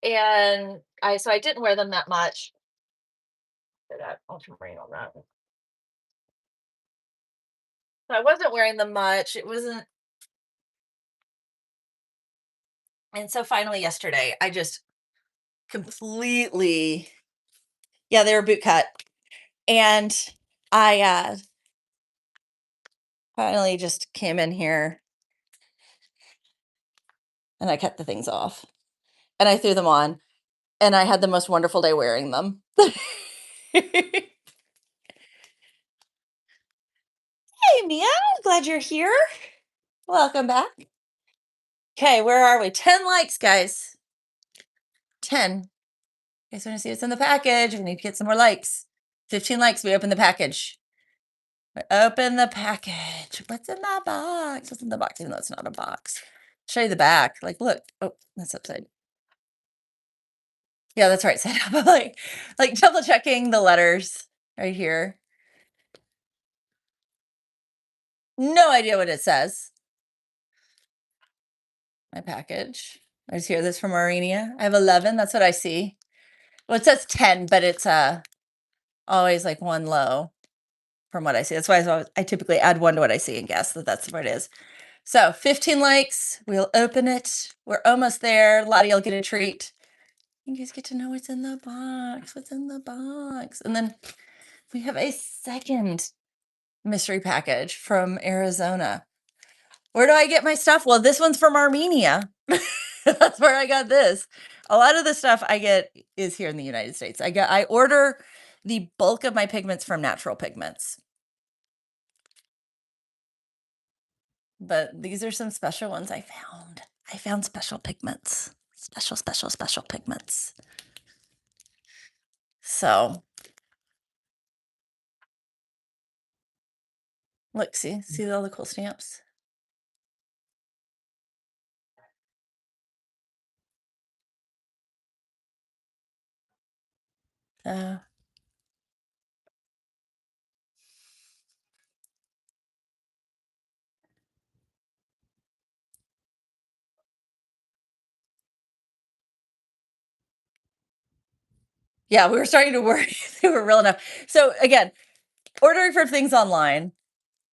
And I didn't wear them that much. That ultramarine on that. So I wasn't wearing them much. It wasn't and so finally yesterday, I just completely yeah, they were boot cut. And I finally just came in here and I cut the things off and I threw them on and I had the most wonderful day wearing them. Hey, Mia, glad you're here. Welcome back. Okay, where are we? 10 likes, guys. 10. You guys want to see what's in the package? We need to get some more likes. 15 likes, we open the package. We open the package. What's in the box? What's in the box? Even though it's not a box. Show you the back. Like, look. Oh, that's upside. Yeah, that's right. Side up. like double checking the letters right here. No idea what it says. My package. I just hear this from Aurenia. I have 11. That's what I see. Well, it says 10, but it's always like one low from what I see. That's why I typically add one to what I see and guess that that's what it is. So 15 likes. We'll open it. We're almost there. Lottie will get a treat. You guys get to know what's in the box. What's in the box? And then we have a second mystery package from Arizona. Where do I get my stuff? Well, this one's from Armenia. That's where I got this. A lot of the stuff I get is here in the United States. I order the bulk of my pigments from Natural Pigments. But these are some special ones I found. I found special pigments. Special pigments. So look, see all the cool stamps? Yeah, we were starting to worry they were real enough. So again, ordering for things online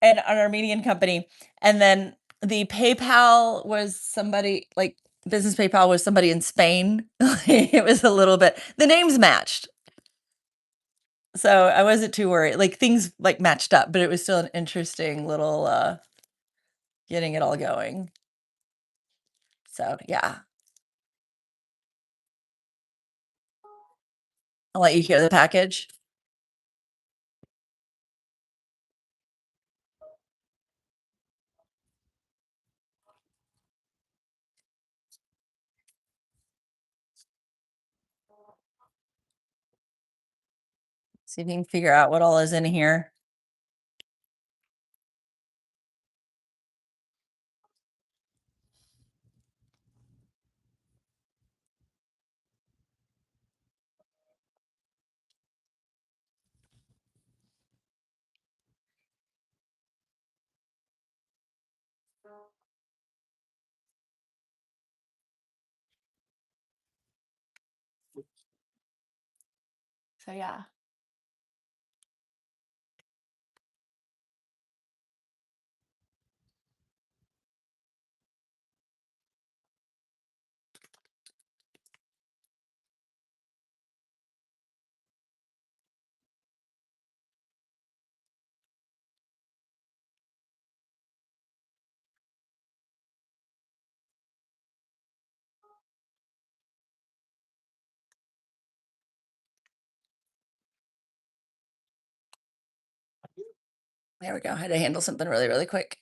and an Armenian company, and then the PayPal was somebody like business PayPal was somebody in Spain. It was a little bit the names matched. So I wasn't too worried. Like things like matched up, but it was still an interesting little getting it all going. So yeah. I'll let you hear the package. See if you can figure out what all is in here. So yeah. There we go. I had to handle something really, really quick.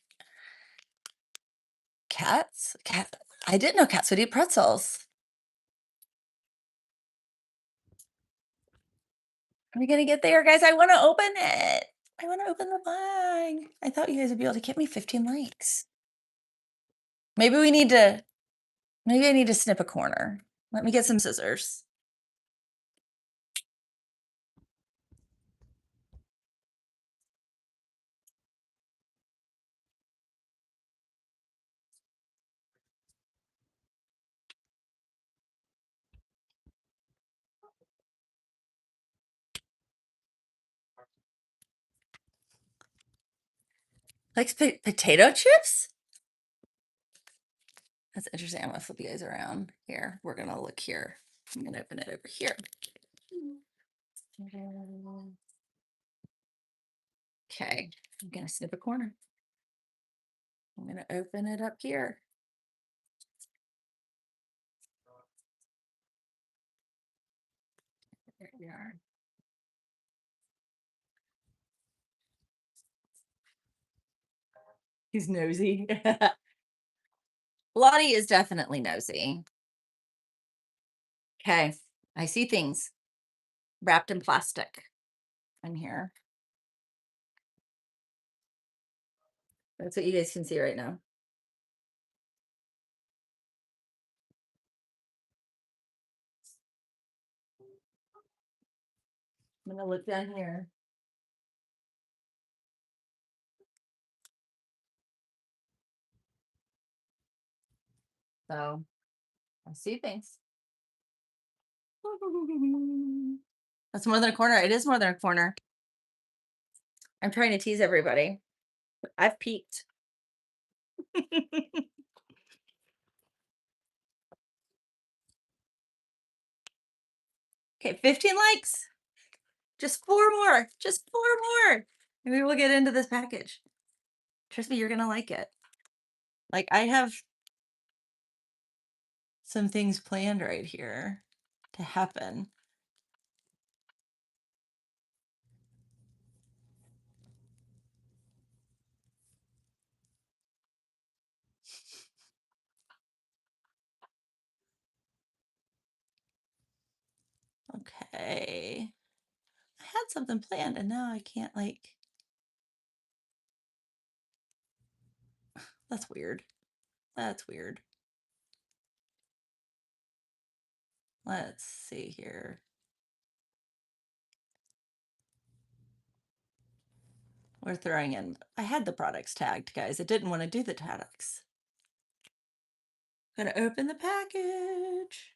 Cats? I didn't know cats would eat pretzels. Are we gonna get there, guys? I want to open it. I want to open the bag. I thought you guys would be able to get me 15 likes. Maybe we need to, maybe I need to snip a corner. Let me get some scissors. Like potato chips? That's interesting. I'm gonna flip you guys around here. We're gonna look here. I'm gonna open it over here. Okay, I'm gonna snip a corner. I'm going to open it up here. There we are. He's nosy. Lottie is definitely nosy. Okay, I see things wrapped in plastic in here. That's what you guys can see right now. I'm gonna look down here. So I see things. That's more than a corner. It is more than a corner. I'm trying to tease everybody. I've peeked. Okay, 15 likes. Just 4 more. Just 4 more. Maybe we'll get into this package. Trust me, you're gonna like it. Like, I have some things planned right here to happen. Okay. I had something planned and now I can't, like, that's weird. That's weird. Let's see here. We're throwing in, I had the products tagged, guys. I didn't want to do the tags. Gonna open the package.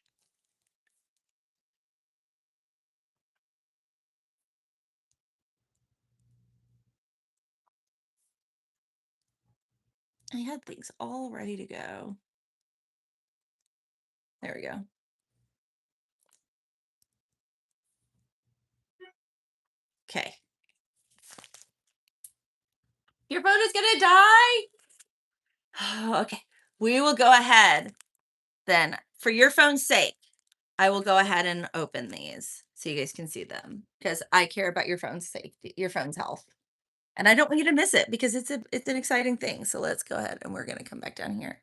I had things all ready to go. There we go. Okay. Your phone is gonna die. Okay. We will go ahead then. For your phone's sake, I will go ahead and open these so you guys can see them because I care about your phone's safety, your phone's health. And I don't want you to miss it because it's an exciting thing. So let's go ahead and we're gonna come back down here.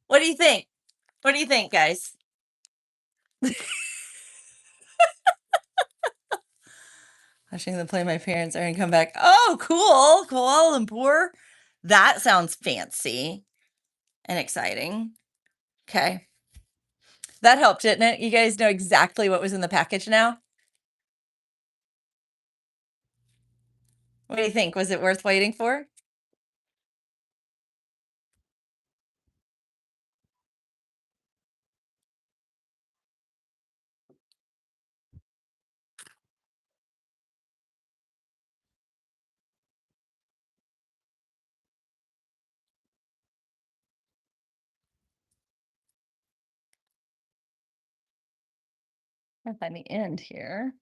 What do you think? What do you think, guys? Watching them play my parents are gonna come back. Oh, cool. Kuala Lumpur. That sounds fancy and exciting. Okay. That helped, didn't it? You guys know exactly what was in the package now? What do you think? Was it worth waiting for? I'll find the end here.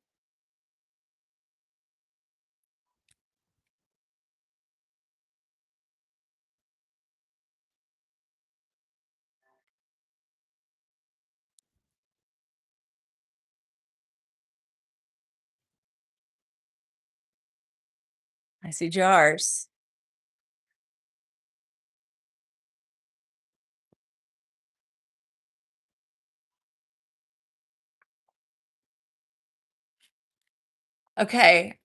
I see jars. Okay.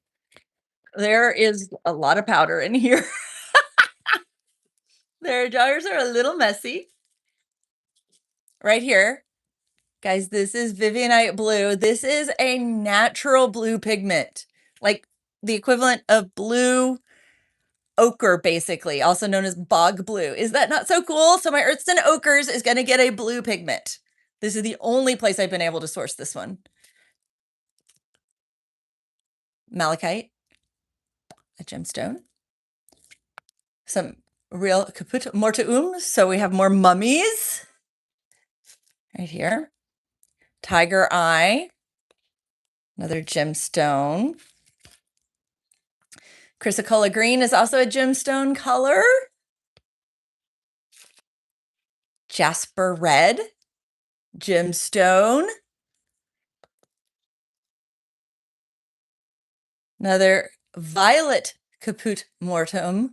There is a lot of powder in here. Their jars are a little messy. Right here. Guys, this is Vivianite blue. This is a natural blue pigment, like the equivalent of blue ochre, basically, also known as bog blue. Is that not so cool? So my Earthstone Ochres is going to get a blue pigment. This is the only place I've been able to source this one. Malachite, a gemstone, some real caput mortuum. So we have more mummies right here. Tiger eye, another gemstone. Chrysocolla green is also a gemstone color. Jasper red, gemstone. Another violet caput mortuum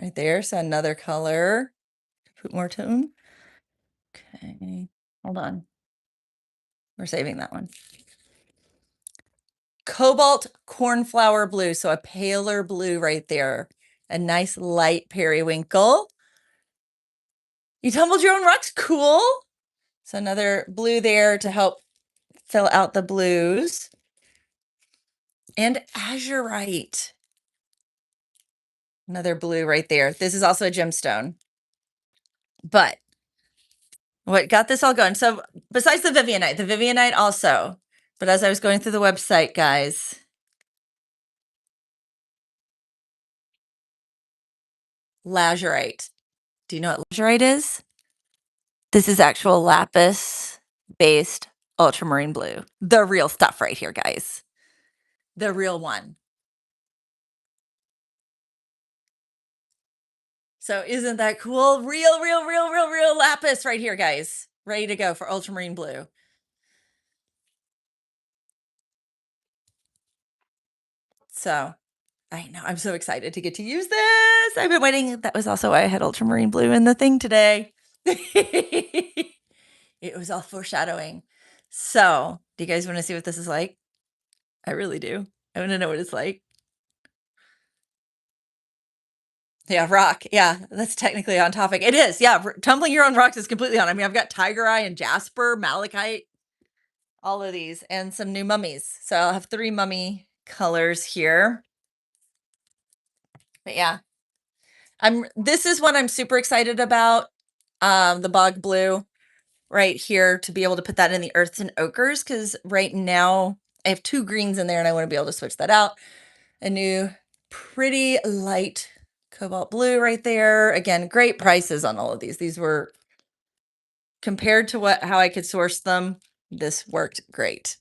right there. So another color, caput mortuum. Okay, hold on. We're saving that one. Cobalt cornflower blue. So a paler blue right there. A nice light periwinkle. You tumbled your own rocks. Cool. So another blue there to help fill out the blues. And azurite. Another blue right there. This is also a gemstone. But what got this all going? So besides the Vivianite also. But as I was going through the website, guys, lazurite. Do you know what lazurite is? This is actual lapis-based ultramarine blue. The real stuff right here, guys. The real one. So isn't that cool? Real lapis right here, guys. Ready to go for ultramarine blue. So I know, I'm so excited to get to use this. I've been waiting. That was also why I had ultramarine blue in the thing today. It was all foreshadowing. So, do you guys want to see what this is like? I really do. I want to know what it's like. Yeah, rock. Yeah, that's technically on topic. It is. Yeah, tumbling your own rocks is completely on. I mean, I've got tiger eye and jasper, malachite, all of these, and some new mummies. So I'll have 3 mummy colors here. But yeah, this is what I'm super excited about. The bog blue right here, to be able to put that in the earths and ochres, because right now I have 2 greens in there and I want to be able to switch that out. A new pretty light cobalt blue right there. Again, great prices on all of these. These were, compared to how I could source them, this worked great.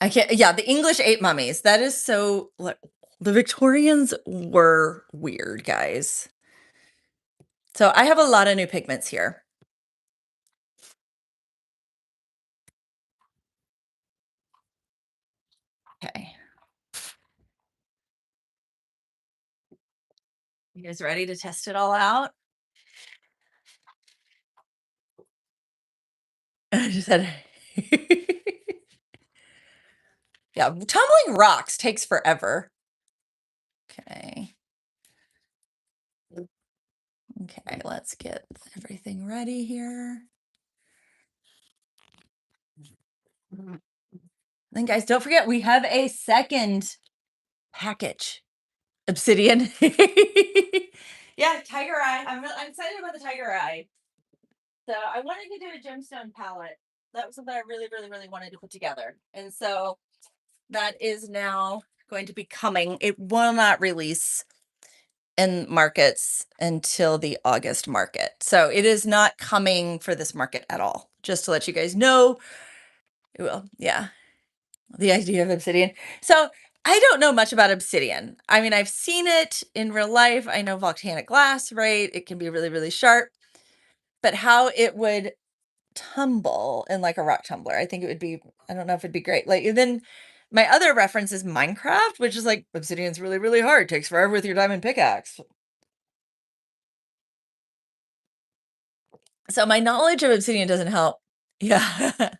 Yeah, the English 8 mummies. That is so, the Victorians were weird, guys. So I have a lot of new pigments here. Okay. You guys ready to test it all out? I just had yeah, tumbling rocks takes forever. Okay. Okay, let's get everything ready here. Then guys, don't forget we have a second package. Obsidian. Yeah, tiger eye. I'm excited about the tiger eye. So I wanted to do a gemstone palette. That was something I really wanted to put together. And so that is now going to be coming. It will not release in markets until the August market. So it is not coming for this market at all. Just to let you guys know. It will. Yeah. The idea of obsidian. So I don't know much about obsidian. I mean, I've seen it in real life. I know volcanic glass, right? It can be really sharp. But how it would tumble in like a rock tumbler, I think it would be, I don't know if it'd be great. Like, then my other reference is Minecraft, which is like, obsidian's really hard. Takes forever with your diamond pickaxe. So my knowledge of obsidian doesn't help. Yeah.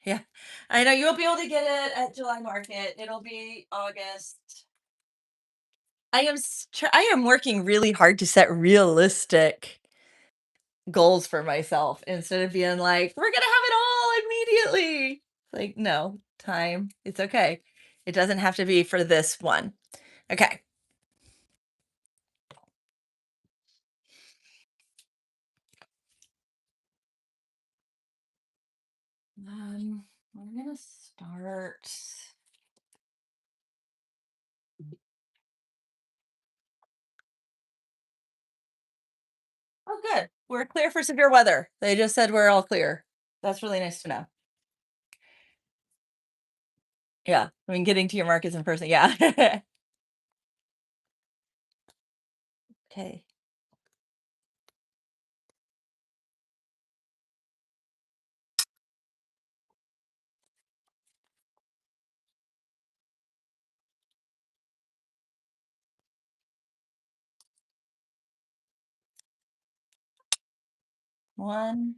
Yeah. I know you won't be able to get it at July market. It'll be August. I am working really hard to set realistic goals for myself instead of being like, we're gonna have it all immediately. Like, no, time. It's okay. It doesn't have to be for this one. Okay. We're gonna start. Oh, good. We're clear for severe weather. They just said we're all clear. That's really nice to know. Yeah, I mean, getting to your markers in person, yeah. Okay. One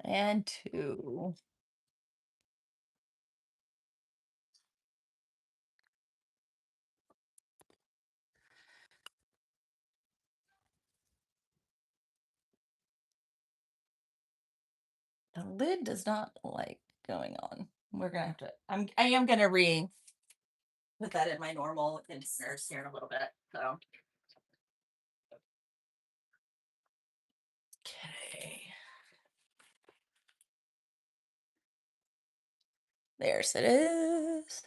and two. The lid does not like going on. We're gonna have to. I am gonna put that in my normal containers here in a little bit. So okay, there's it is.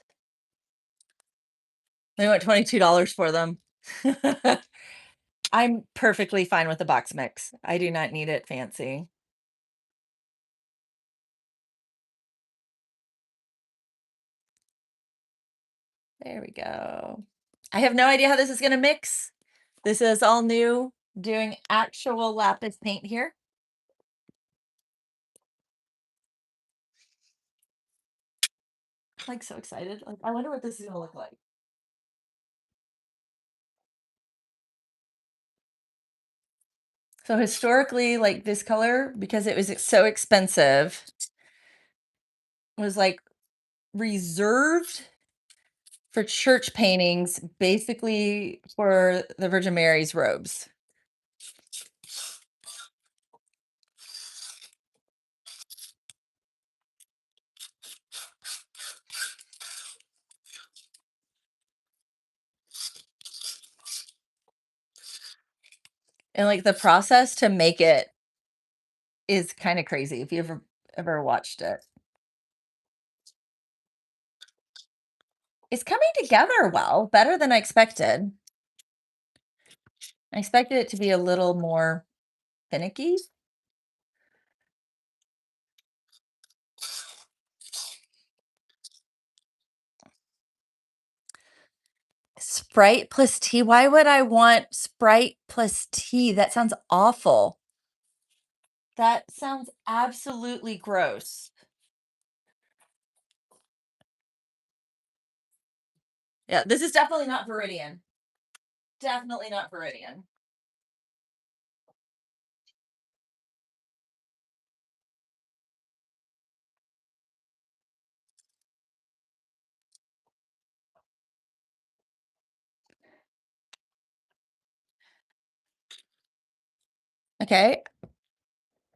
They went $22 for them. I'm perfectly fine with the box mix. I do not need it fancy. There we go. I have no idea how this is gonna mix. This is all new, doing actual lapis paint here. Like, so excited. Like, I wonder what this is gonna look like. So historically, like this color, because it was so expensive, was like reserved for church paintings, basically for the Virgin Mary's robes. And like the process to make it is kind of crazy if you ever watched it. It's coming together well, better than I expected. I expected it to be a little more finicky. Sprite plus tea. Why would I want Sprite plus tea? That sounds awful. That sounds absolutely gross. Yeah, this is definitely not Viridian. Definitely not Viridian. Okay,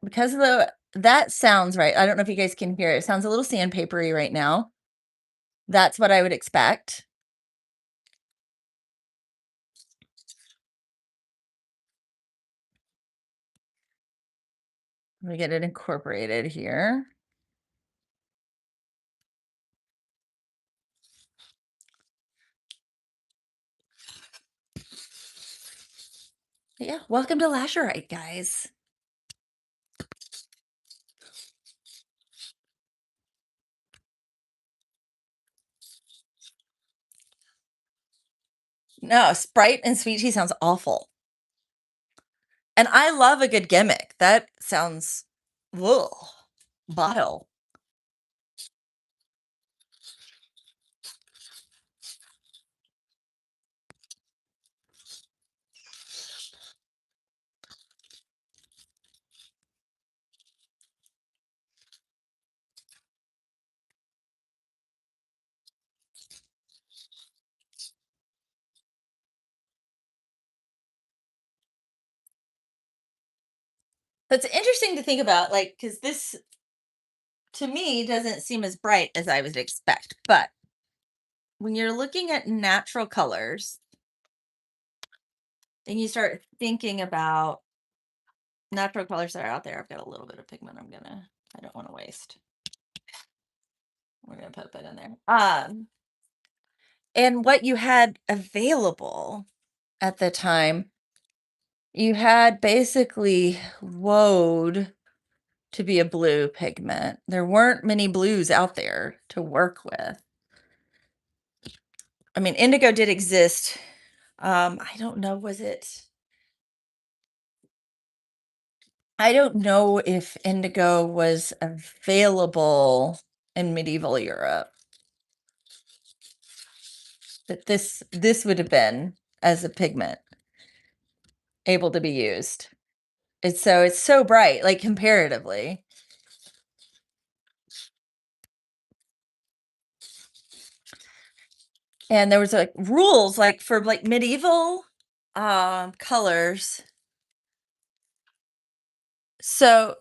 because of the that sounds right. I don't know if you guys can hear it. It sounds a little sandpapery right now. That's what I would expect. Let me get it incorporated here. Yeah, welcome to Lasherite, guys. No, Sprite and sweet tea sounds awful. And I love a good gimmick. That sounds ugh, bottle. That's interesting to think about, like, because this to me doesn't seem as bright as I would expect. But when you're looking at natural colors and you start thinking about natural colors that are out there, I've got a little bit of pigment I don't want to waste. We're gonna put a bit in there. And what you had available at the time, You had basically woad to be a blue pigment. There weren't many blues out there to work with. I mean, indigo did exist. I don't know, I don't know if indigo was available in medieval Europe, but this would have been as a pigment able to be used. It's so bright, like comparatively. And there was like rules like for like medieval colors. So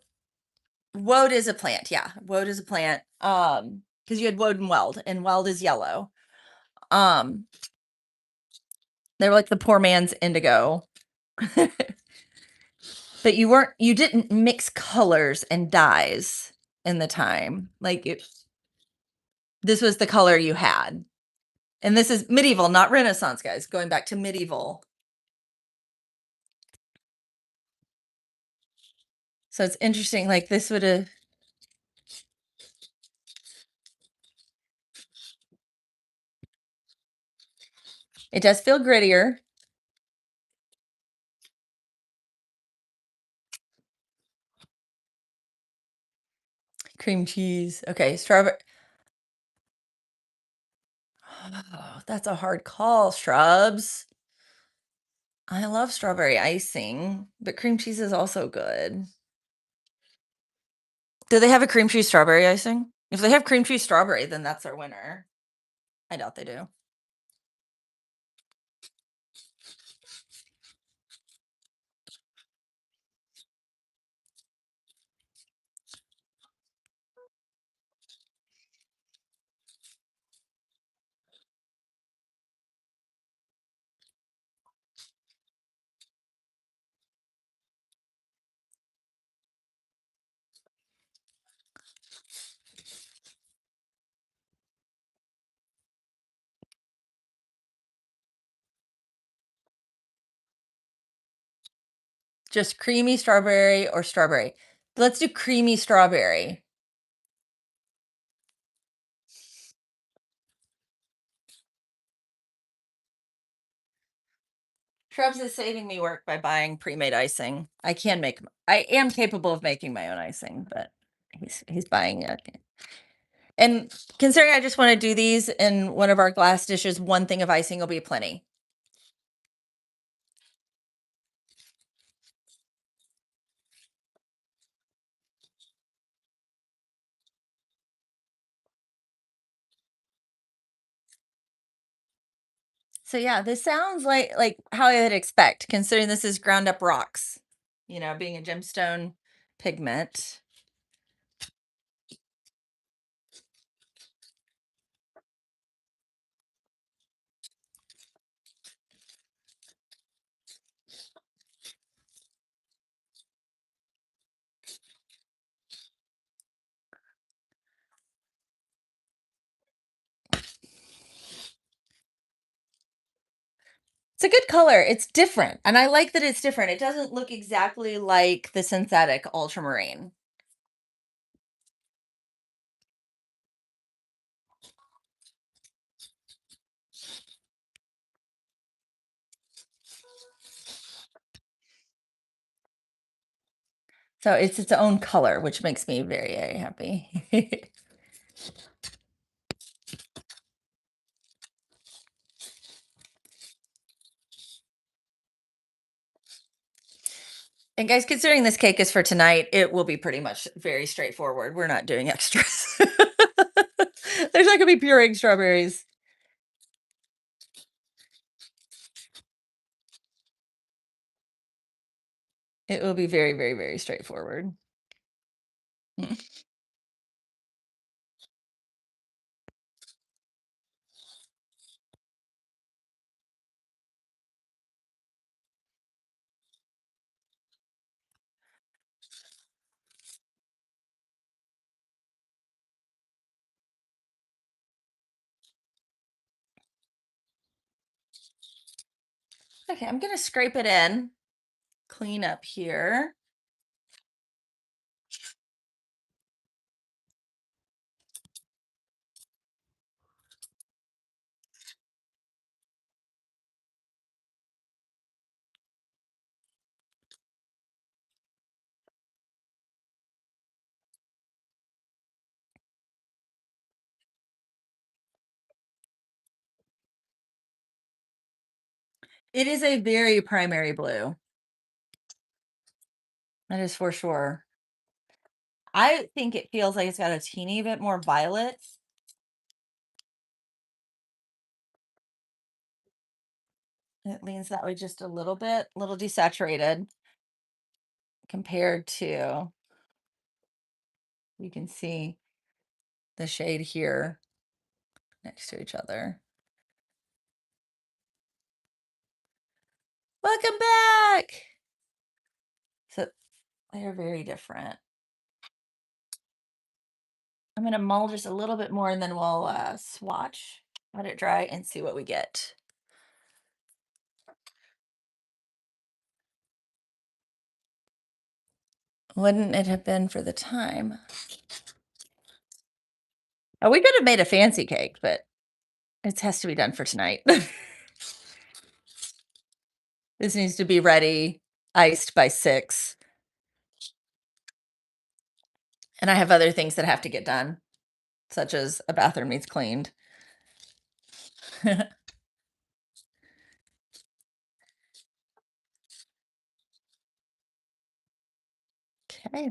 woad is a plant, yeah. Woad is a plant. Because you had woad and weld is yellow. Um, they were like the poor man's indigo. But you didn't mix colors and dyes in the time. This was the color you had. And this is medieval, not Renaissance, guys, going back to medieval. So it's interesting, like this would have, it does feel grittier. Cream cheese. Okay, strawberry. Oh, that's a hard call, shrubs. I love strawberry icing, but cream cheese is also good. Do they have a cream cheese strawberry icing? If they have cream cheese strawberry, then that's our winner. I doubt they do. Just creamy strawberry or strawberry. Let's do creamy strawberry. Shrubs is saving me work by buying pre-made icing. I am capable of making my own icing, but he's buying it. And considering I just want to do these in one of our glass dishes, one thing of icing will be plenty. So yeah, this sounds like how I would expect, considering this is ground up rocks, being a gemstone pigment. It's a good color. It's different. And I like that it's different. It doesn't look exactly like the synthetic ultramarine. So it's its own color, which makes me very, very happy. And guys, considering this cake is for tonight, it will be pretty much very straightforward. We're not doing extras. There's not gonna be pureed strawberries. It will be very, very, very straightforward. Mm. Okay, I'm gonna scrape it in. clean up here. It is a very primary blue. That is for sure. I think it feels like it's got a teeny bit more violet. It leans that way just a little bit, a little desaturated compared to, you can see the shade here next to each other. Welcome back. So they're very different. I'm going to mull just a little bit more and then we'll swatch, let it dry and see what we get. Wouldn't it have been for the time? Oh, we could have made a fancy cake, but it has to be done for tonight. This needs to be ready, iced by 6. And I have other things that have to get done, such as a bathroom needs cleaned. Okay,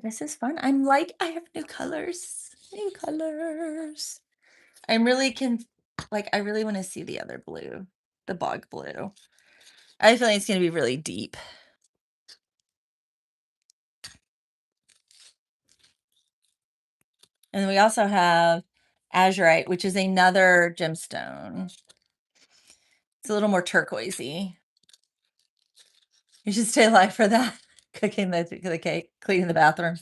this is fun. I have new colors. New colors. I'm really I really want to see the other blue, the bog blue. I feel like it's going to be really deep. And then we also have azurite, which is another gemstone. It's a little more turquoisey. You should stay alive for that. Cooking the cake, cleaning the bathroom.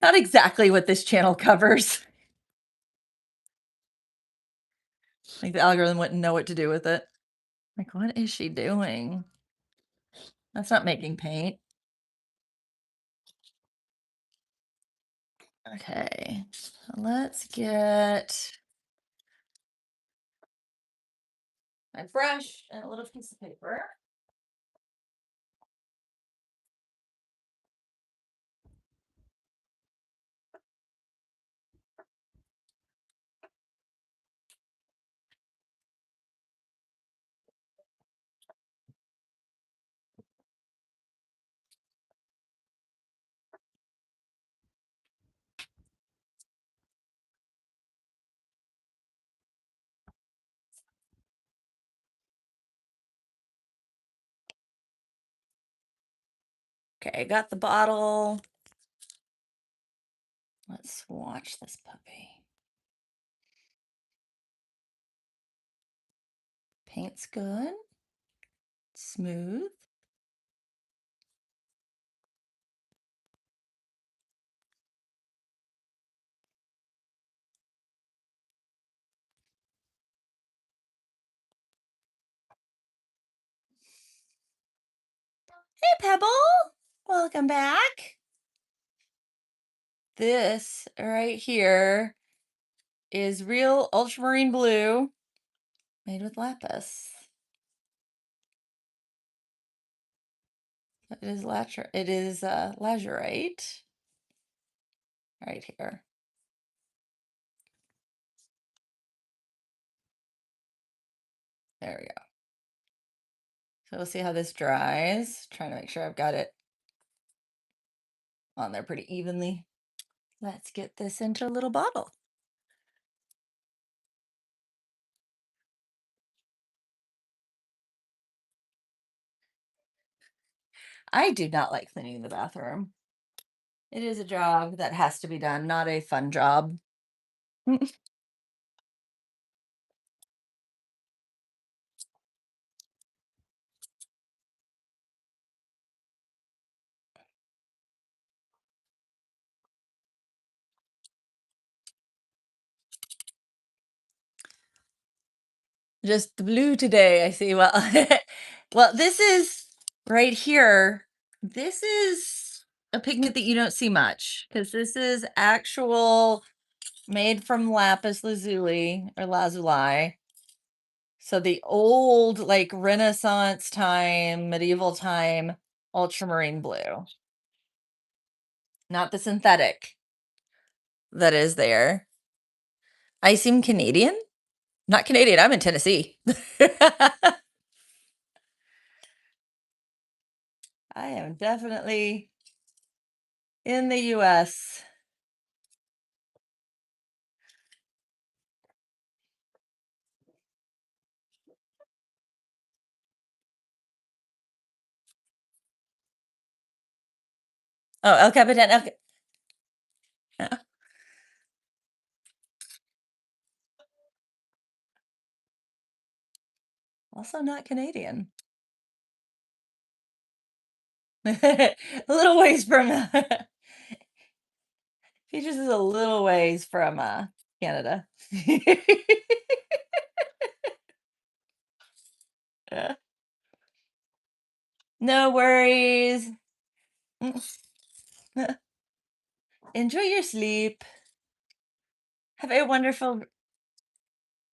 Not exactly what this channel covers. Like the algorithm wouldn't know what to do with it. Like, what is she doing? That's not making paint. Okay, let's get my brush and a little piece of paper. Okay, got the bottle. Let's swatch this puppy. Paint's good. Smooth. Hey, Pebble. Welcome back. This right here is real ultramarine blue made with lapis. It is lazurite right here. There we go. So we'll see how this dries. Trying to make sure I've got it on there pretty evenly. Let's get this into a little bottle. I do not like cleaning the bathroom. It is a job that has to be done, not a fun job. Just the blue today, I see. Well, well, this is right here, this is a pigment that you don't see much because this is actual made from lapis lazuli or lazuli. So the old, like Renaissance time, medieval time ultramarine blue, not the synthetic that is there. I seem Canadian? Not Canadian, I'm in Tennessee. I am definitely in the US. Oh, El Capitan. Also not Canadian. A little ways from Peaches is a little ways from Canada. No worries. Enjoy your sleep. Have a wonderful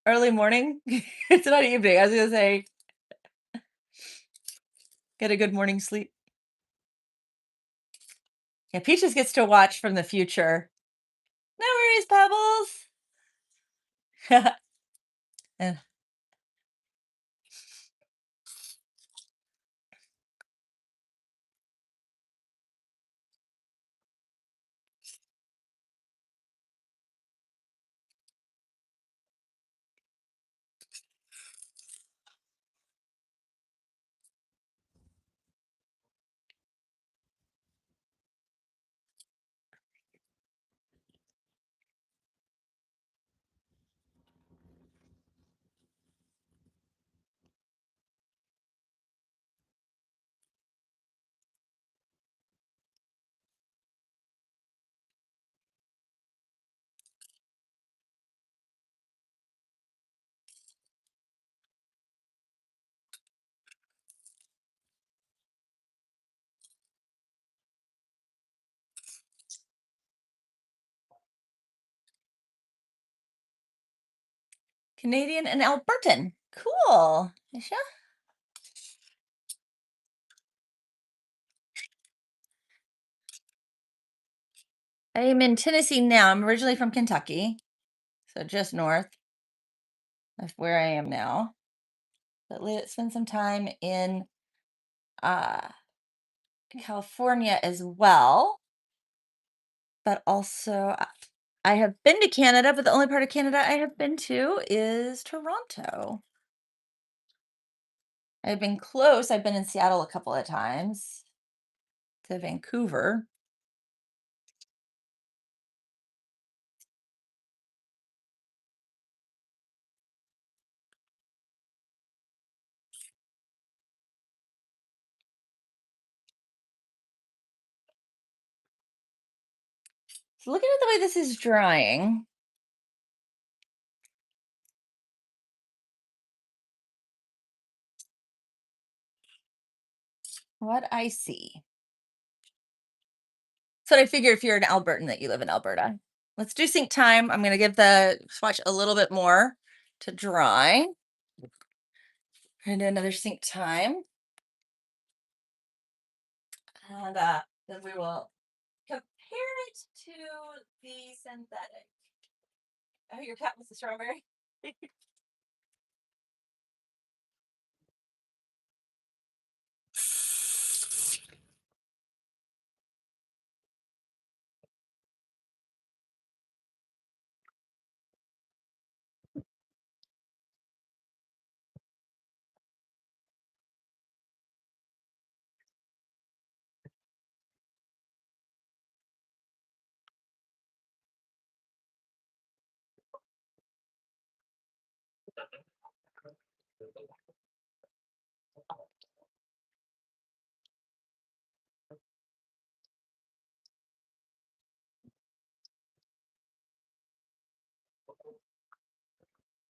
early morning. It's not evening. I was gonna say, get a good morning sleep. Yeah, Peaches gets to watch from the future. No worries, Pebbles. And Canadian and Albertan. Cool. Isha? I am in Tennessee now. I'm originally from Kentucky, so just north of where I am now. But spent some time in uh, California as well. But also, I have been to Canada, but the only part of Canada I have been to is Toronto. I've been close. I've been in Seattle a couple of times to Vancouver. So looking at the way this is drying, what I see. So I figure if you're an Albertan that you live in Alberta. Let's do sync time. I'm going to give the swatch a little bit more to dry. And do another sync time. And then we will compare it to the synthetic. Oh, your cat was a strawberry.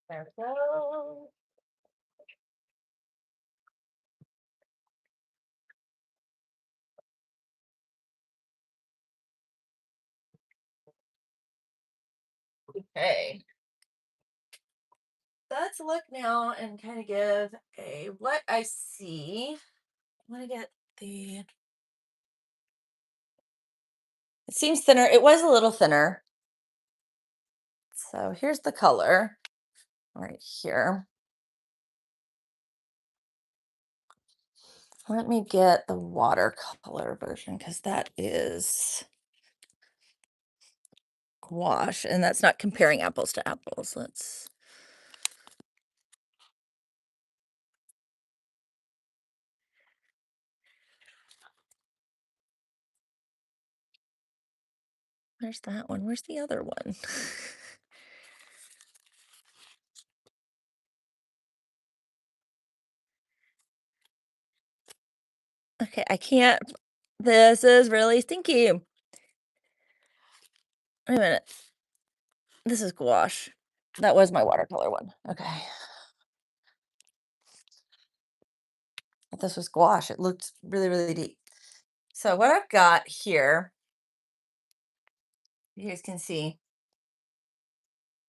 There we go. Okay. Let's look now and kind of give a what I see. I'm gonna get the it seems thinner. It was a little thinner. So here's the color right here. Let me get the watercolor version because that is gouache, and that's not comparing apples to apples. Let's Where's that one? Where's the other one? Okay, I can't. This is really stinky. Wait a minute. This is gouache. That was my watercolor one. Okay. But this was gouache. It looked really, really deep. So what I've got here, you guys can see,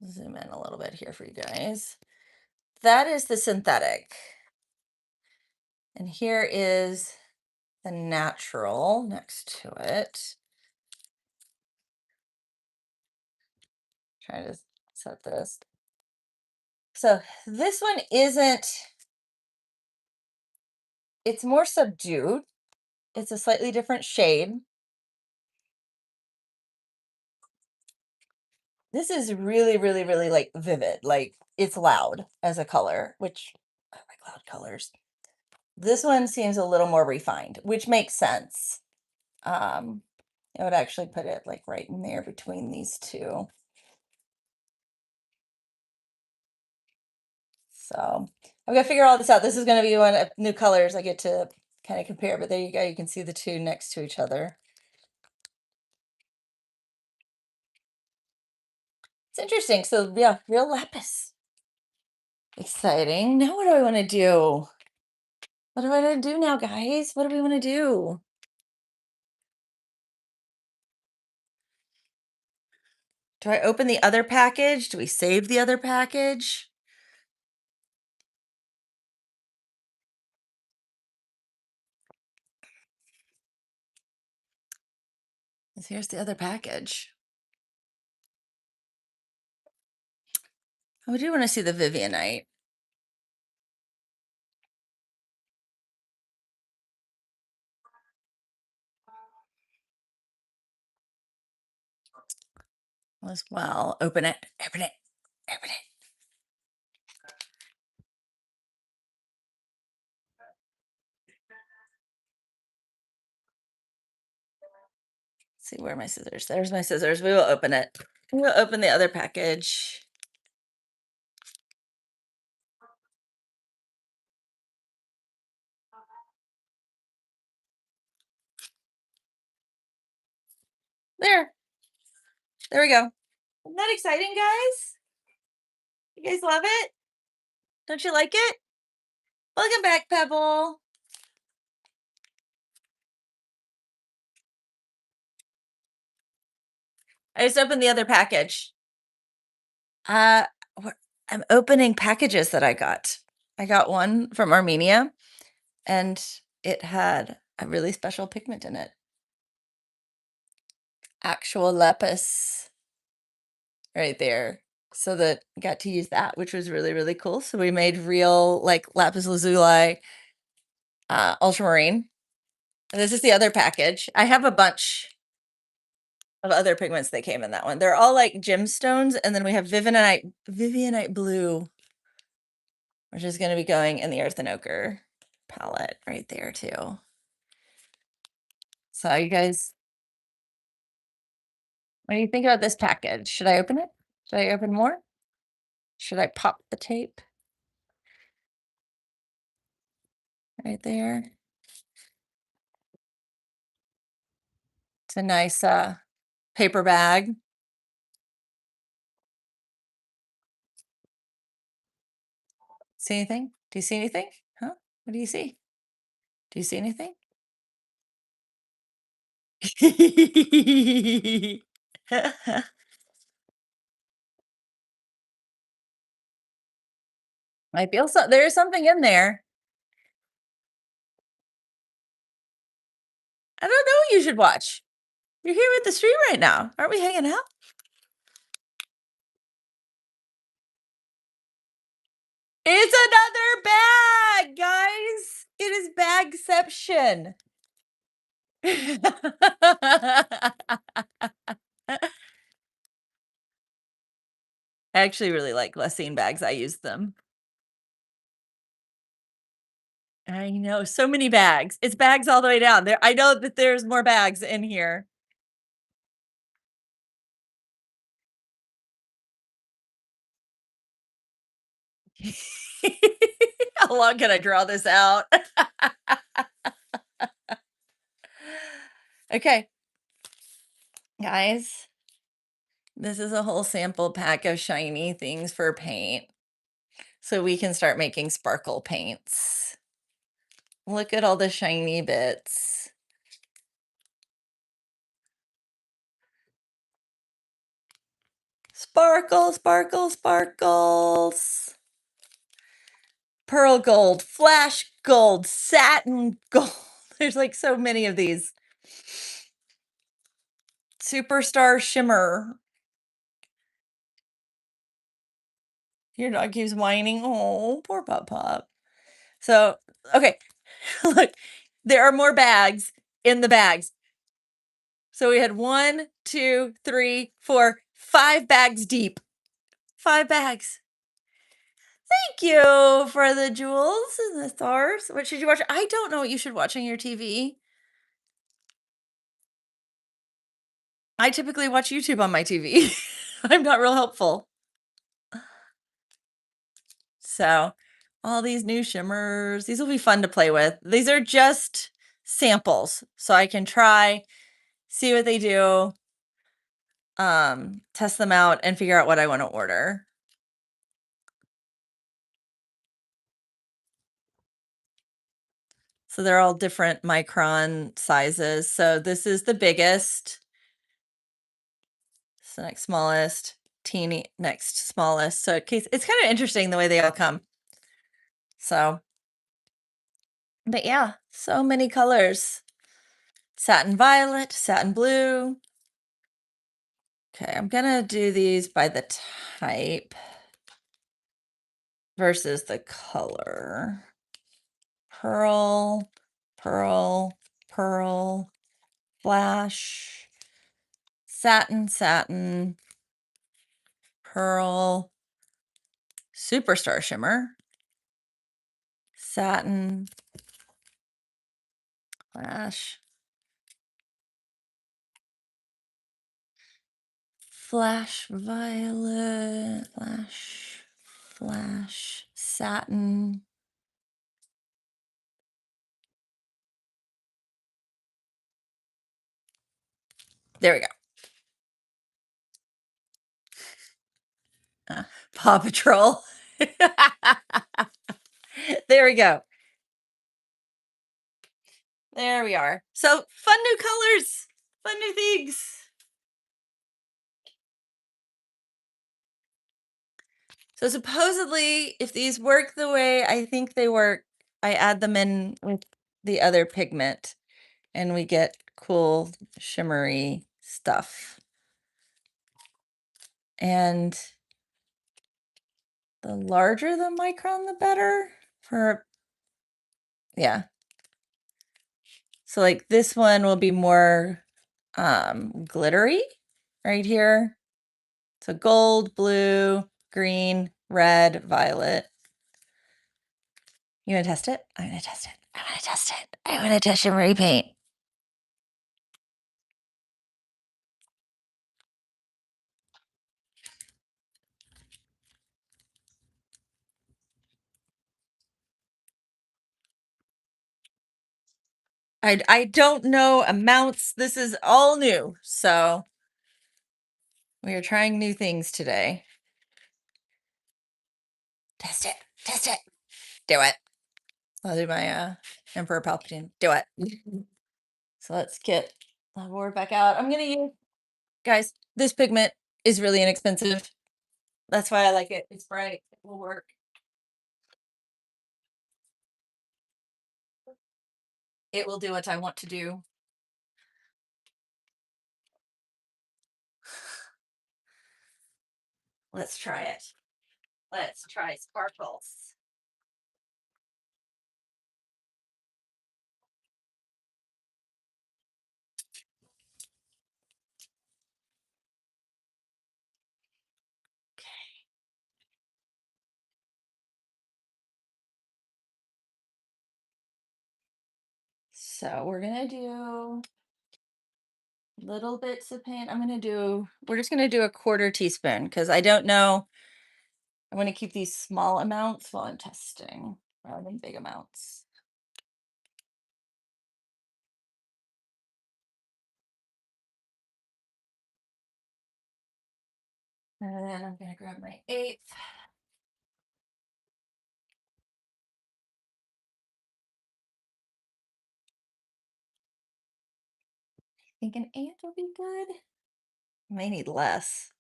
zoom in a little bit here for you guys. That is the synthetic. And here is the natural next to it. Trying to set this. So this one isn't, it's more subdued. It's a slightly different shade. This is really, really, really like vivid. Like it's loud as a color, which I like loud colors. This one seems a little more refined, which makes sense. Um, I would actually put it like right in there between these two. So I'm gonna figure all this out. This is gonna be one of new colors I get to kind of compare, but there you go. You can see the two next to each other. It's interesting. So yeah, real lapis. Exciting. Now what do I want to do? What do I want to do now, guys? What do we want to do? Do I open the other package? Do we save the other package? 'Cause here's the other package. I do want to see the Vivianite. As well. Open it. Open it. Open it. See, where are my scissors? There's my scissors. We will open it. We will open the other package. There. There we go. Isn't that exciting, guys? You guys love it? Don't you like it? Welcome back, Pebble. I just opened the other package. Uh, I'm opening packages that I got. I got one from Armenia, and it had a really special pigment in it. Actual lapis right there. So that got to use that, which was really, really cool. So we made real like lapis lazuli, ultramarine. And this is the other package. I have a bunch of other pigments that came in that one. They're all like gemstones, and then we have Vivianite blue, which is going to be going in the earth and ochre palette right there too. So you guys, what do you think about this package? Should I open it? Should I open more? Should I pop the tape right there? It's a nice paper bag. See anything? Do you see anything? Huh? What do you see? Do you see anything? I feel so there's something in there. I don't know what you should watch. You're here with the stream right now. Aren't we hanging out? It's another bag, guys. It is bagception. I actually really like glassine bags. I use them. I know, so many bags. It's bags all the way down. There I know that there's more bags in here. How long can I draw this out? Okay, guys, this is a whole sample pack of shiny things for paint, so we can start making sparkle paints. Look at all the shiny bits. Sparkle, sparkle, sparkles. Pearl gold, flash gold, satin gold. There's like so many of these. Superstar shimmer. Your dog keeps whining. Oh, poor Pop Pop. So, okay, look, there are more bags in the bags. So we had 1, 2, 3, 4, 5 bags deep. 5 bags. Thank you for the jewels and the stars. What should you watch? I don't know what you should watch on your TV. I typically watch YouTube on my TV. I'm not real helpful. So, all these new shimmers, these will be fun to play with. These are just samples, so I can try, see what they do, test them out, and figure out what I want to order. So they're all different micron sizes. So this is the biggest. It's the next smallest, teeny next smallest. So it's kind of interesting the way they all come. So, but yeah, so many colors. Satin violet, satin blue. Okay, I'm gonna do these by the type versus the color. Pearl, pearl, pearl, flash, satin, satin, pearl, superstar shimmer, satin, flash, flash violet, flash, flash, satin. There we go. Paw Patrol. There we go. There we are. So fun new colors, fun new things. So supposedly, if these work the way I think they work, I add them in with the other pigment and we get cool shimmery stuff. And the larger the micron, the better for, yeah. So like this one will be more glittery right here. So gold, blue, green, red, violet. You wanna test it? I'm gonna test it. I wanna test it. I wanna test shimmery paint. I don't know amounts. This is all new. So we are trying new things today. Test it. Test it. Do it. I'll do my Emperor Palpatine. Do it. So let's get the board back out. I'm gonna use, guys, this pigment is really inexpensive. That's why I like it. It's bright. It will work. It will do what I want to do. Let's try it. Let's try sparkles. Okay. So we're gonna do little bits of paint. We're just gonna do a quarter teaspoon because I don't know. I want to keep these small amounts while I'm testing rather than big amounts. And then I'm gonna grab my eighth. I think an eighth will be good. May need less.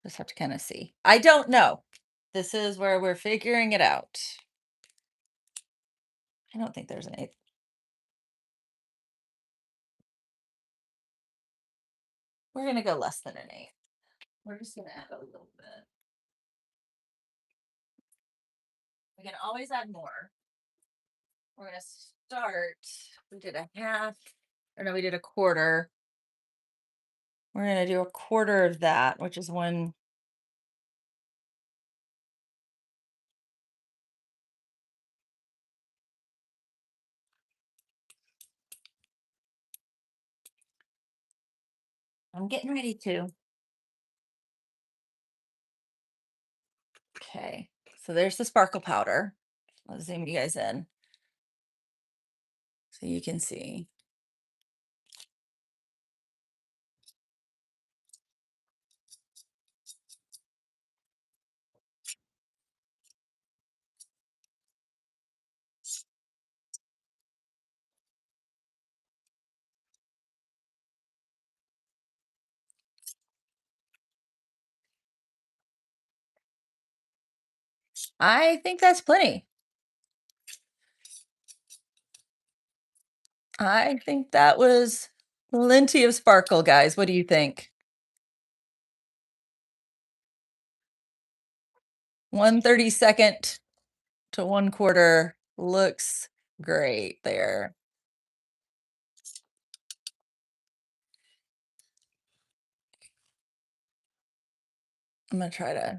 Just have to kind of see. I don't know. This is where we're figuring it out. I don't think there's an eighth. We're gonna go less than an eighth. We're just gonna add a little bit. We can always add more. We're gonna start. We did a half, or no, we did a quarter. We're gonna do a quarter of that, which is one. I'm getting ready to. Okay, so there's the sparkle powder. I'll zoom you guys in so you can see. I think that's plenty. I think that was plenty of sparkle, guys. What do you think? 1/32 to 1/4 looks great there. I'm gonna try to,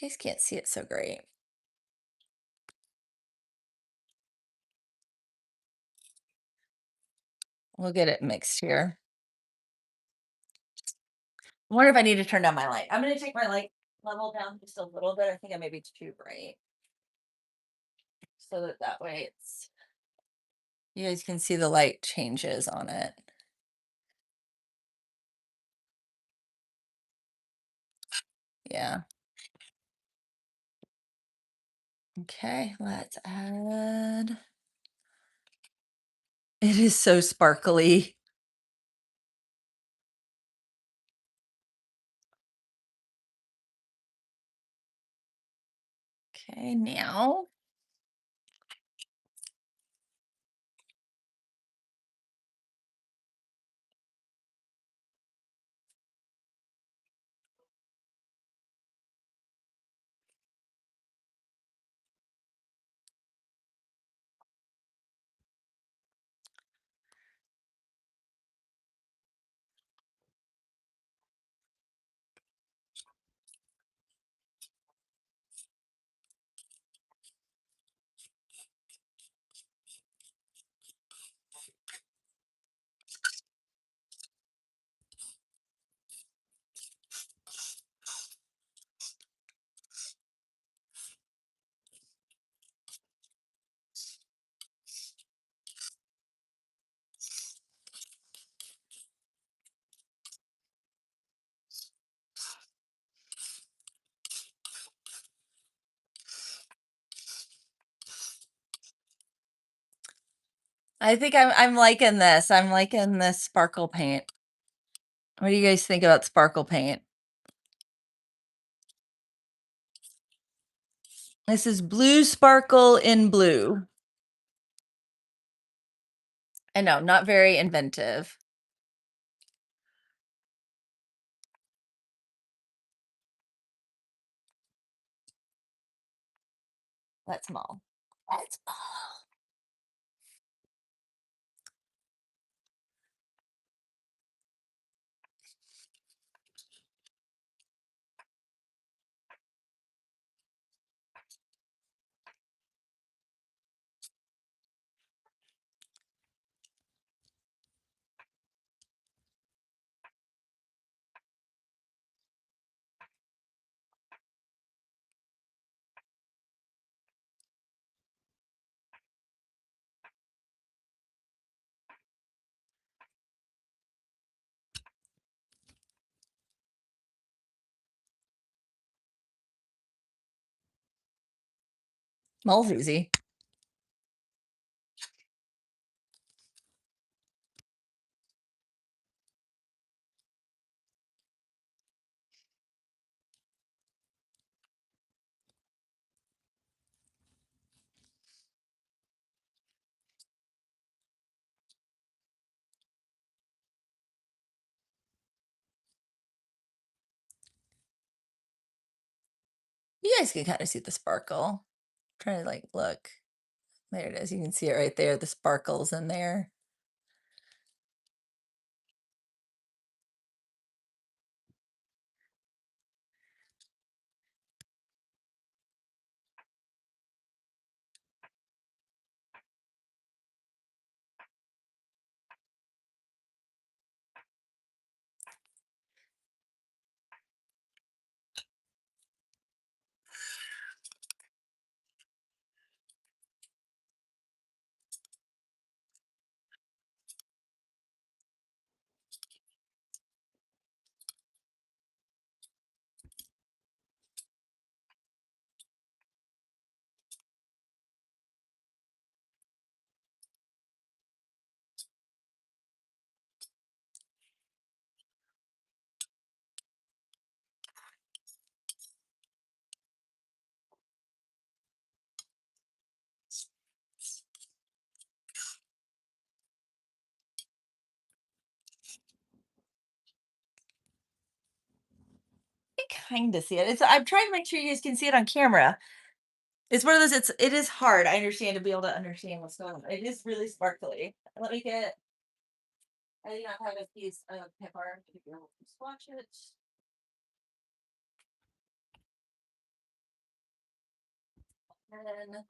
you guys can't see it so great. We'll get it mixed here. I wonder if I need to turn down my light. I'm gonna take my light level down just a little bit. I think I may be too bright. So that way it's, you guys can see the light changes on it. Yeah. Okay, let's add. It is so sparkly. Okay, now I think I'm liking this. I'm liking this sparkle paint. What do you guys think about sparkle paint? This is Blue Sparkle in Blue. I know, not very inventive. Let's mull. Let's mull. Mull's easy. You guys can kind of see the sparkle. Try to like look. There it is. You can see it right there. The sparkles in there. You can kind of see it. I'm trying to make sure you guys can see it on camera. It's one of those, it is hard, I understand, to be able to understand what's going on. It is really sparkly. Let me get I do not have a piece of paper to be able to swatch it. And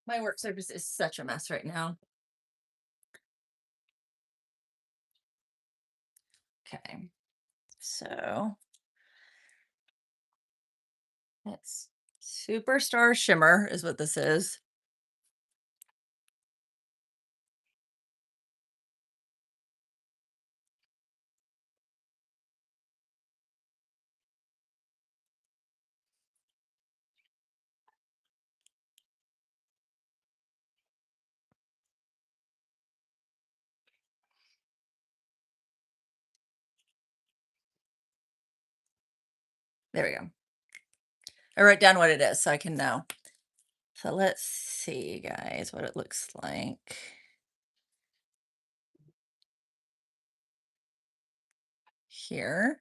my work surface is such a mess right now. Okay. So it's Superstar Shimmer is what this is. There we go. I wrote down what it is so I can know. So let's see, guys, what it looks like. Here.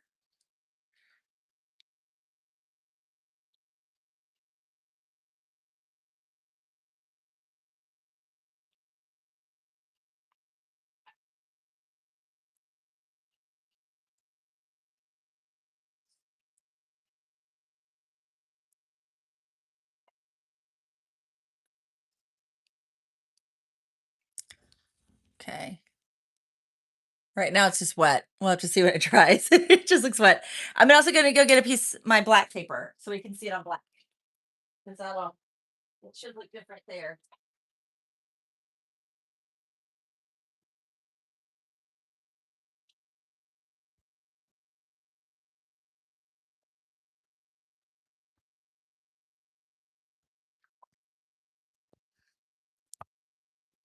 Okay. Right now it's just wet. We'll have to see when it dries. It just looks wet. I'm also gonna go get a piece my black paper so we can see it on black. Because it should look different there.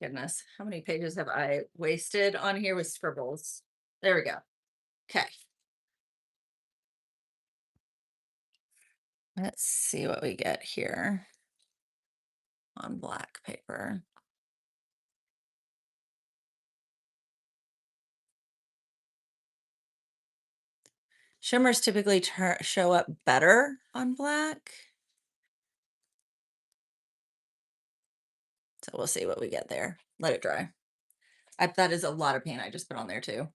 Goodness, how many pages have I wasted on here with scribbles? There we go. Okay. Let's see what we get here on black paper. Shimmers typically show up better on black. So we'll see what we get there. Let it dry. That is a lot of paint I just put on there too.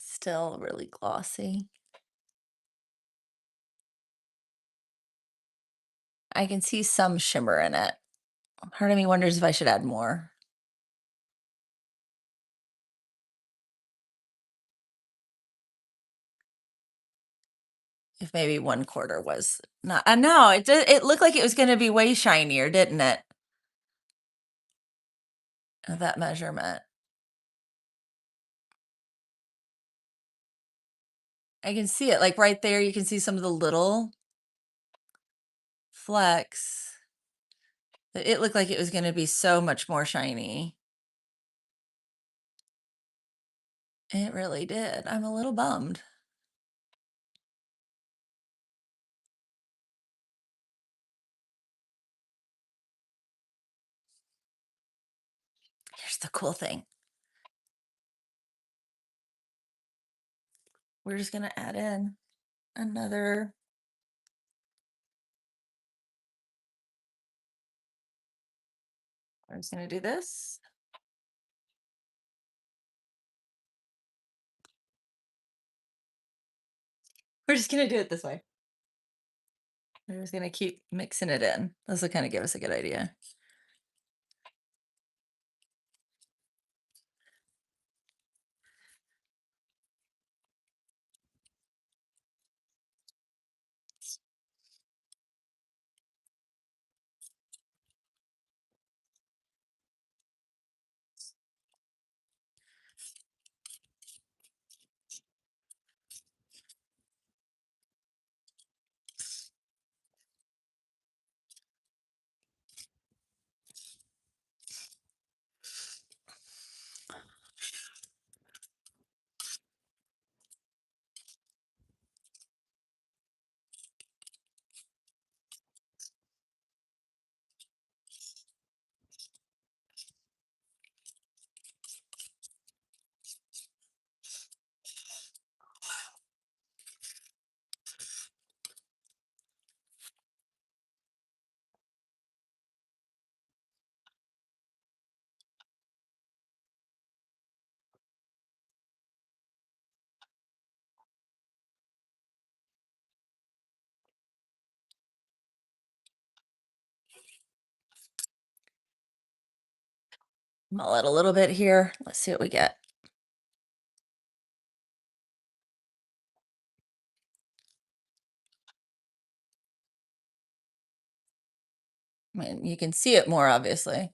Still really glossy. I can see some shimmer in it. Part of me wonders if I should add more. If maybe 1/4 was not, I know it looked like it was gonna be way shinier, didn't it? That measurement. I can see it like right there. You can see some of the little flecks. It looked like it was gonna be so much more shiny. It really did. I'm a little bummed. Here's the cool thing. We're just gonna add in another. I'm just gonna do this. We're just gonna do it this way. We're just gonna keep mixing it in. This will kind of give us a good idea. Mull it a little bit here. Let's see what we get. I mean, you can see it more obviously.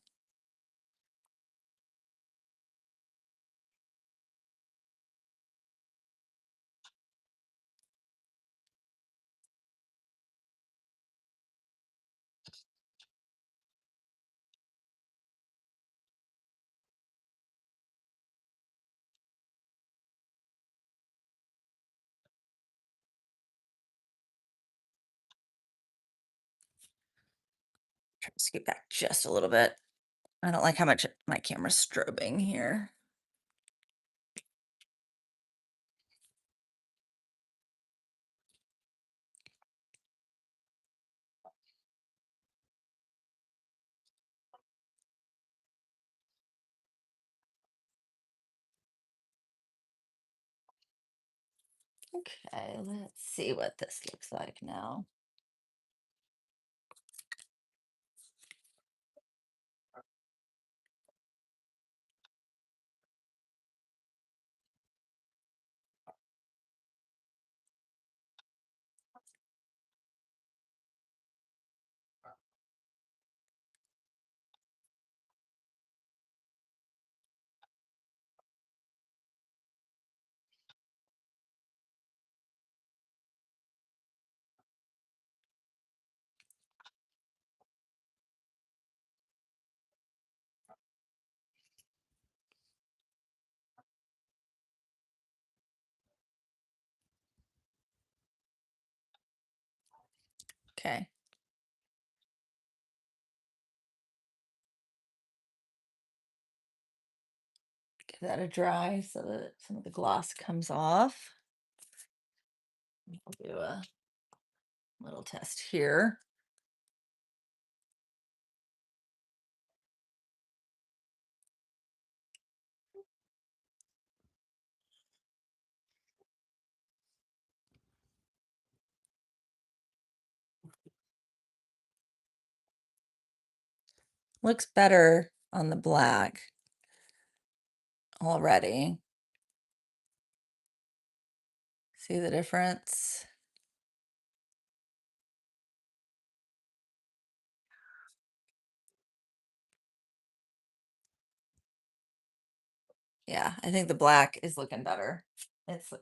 Try to scoot back just a little bit. I don't like how much my camera's strobing here. Okay, let's see what this looks like now. Okay. Give that a dry so that some of the gloss comes off. I'll do a little test here. Looks better on the black already. See the difference? Yeah, I think the black is looking better. It's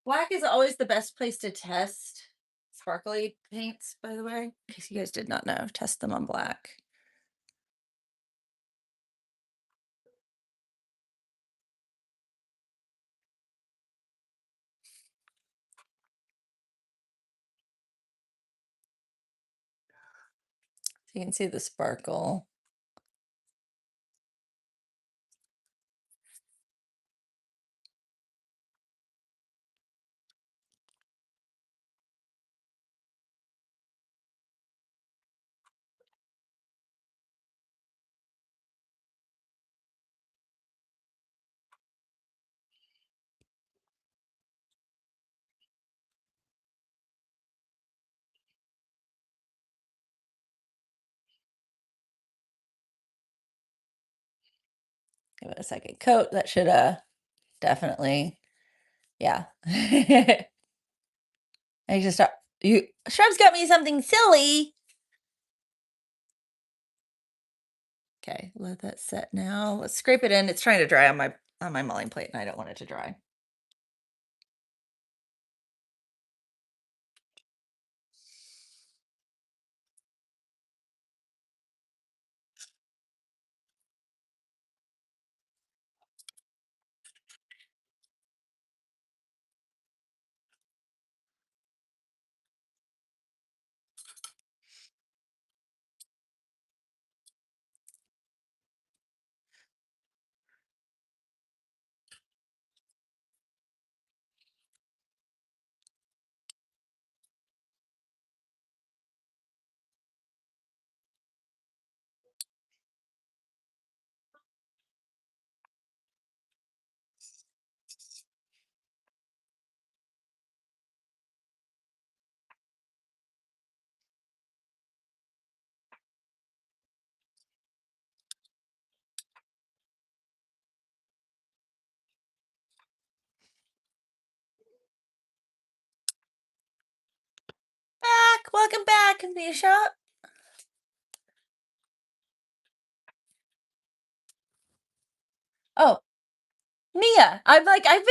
Black is always the best place to test sparkly paints, by the way, in case you guys did not know. Test them on black. So you can see the sparkle. Give it a second coat. That should definitely, yeah. I just you Shrub's got me something silly. Okay, let that set now. Let's scrape it in. It's trying to dry on my mulling plate, and I don't want it to dry. Welcome back, Misha. Oh, Mia. I've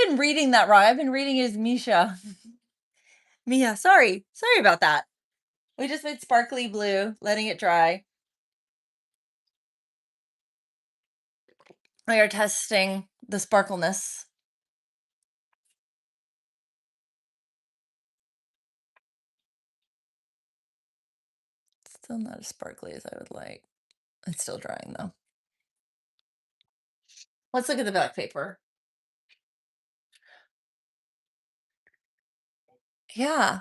been reading that wrong. I've been reading it as Misha. Mia, sorry. Sorry about that. We just made sparkly blue, letting it dry. We are testing the sparkleness. Still not as sparkly as I would like. It's still drying though. Let's look at the back paper. Yeah,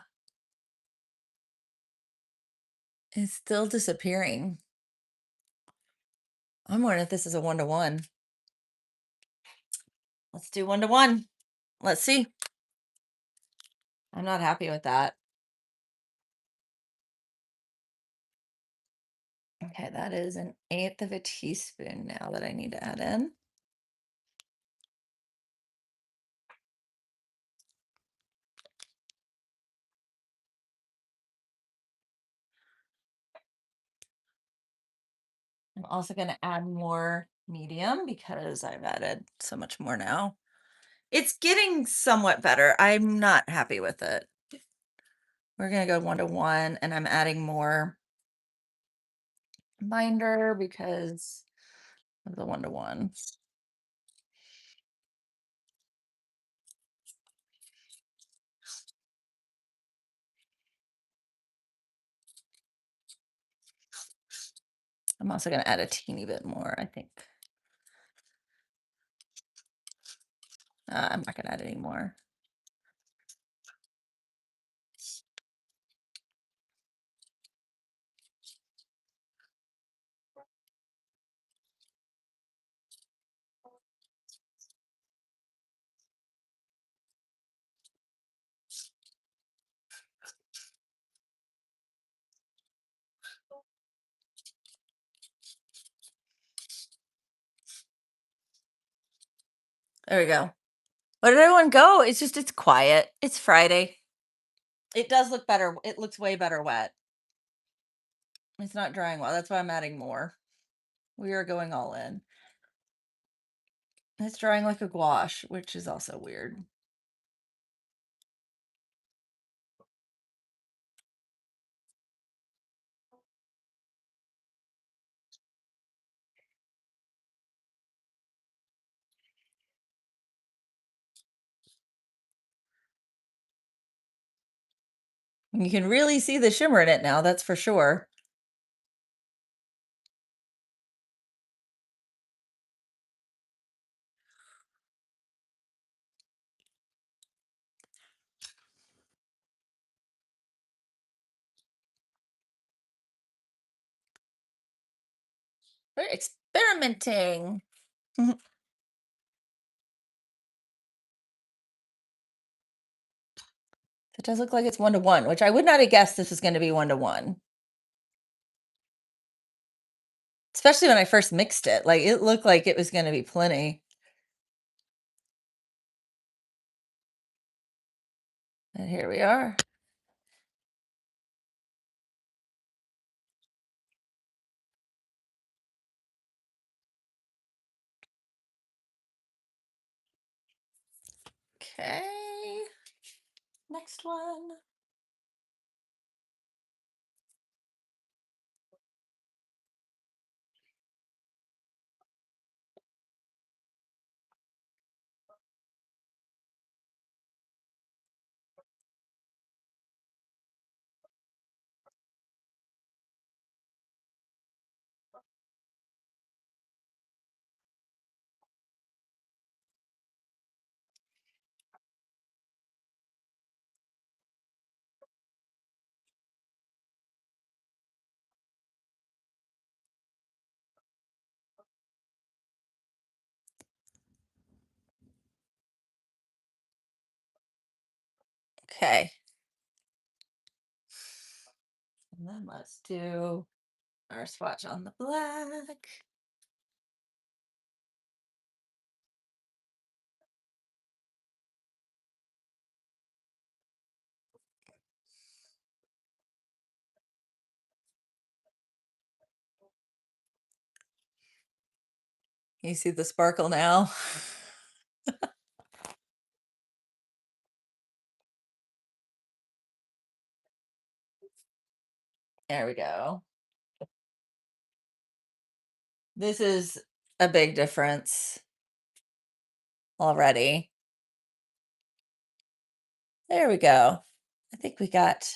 it's still disappearing. I'm wondering if this is a 1-to-1. Let's do 1-to-1. Let's see. I'm not happy with that. Okay, that is 1/8 of a teaspoon now that I need to add in. I'm also going to add more medium because I've added so much more now. It's getting somewhat better. I'm not happy with it. We're going to go 1-to-1, and I'm adding more binder because of the 1-to-1. I'm also going to add a teeny bit more, I think. I'm not going to add any more. There we go. Where did everyone go? It's quiet. It's Friday. It does look better. It looks way better wet. It's not drying well. That's why I'm adding more. We are going all in. It's drying like a gouache, which is also weird. You can really see the shimmer in it now, that's for sure. We're experimenting. Mhm. It does look like it's 1 to 1, which I would not have guessed this was going to be 1 to 1. Especially when I first mixed it. Like it looked like it was going to be plenty. And here we are. Okay. Next one. Okay. And then let's do our swatch on the black. You see the sparkle now? There we go. This is a big difference already. There we go. I think we got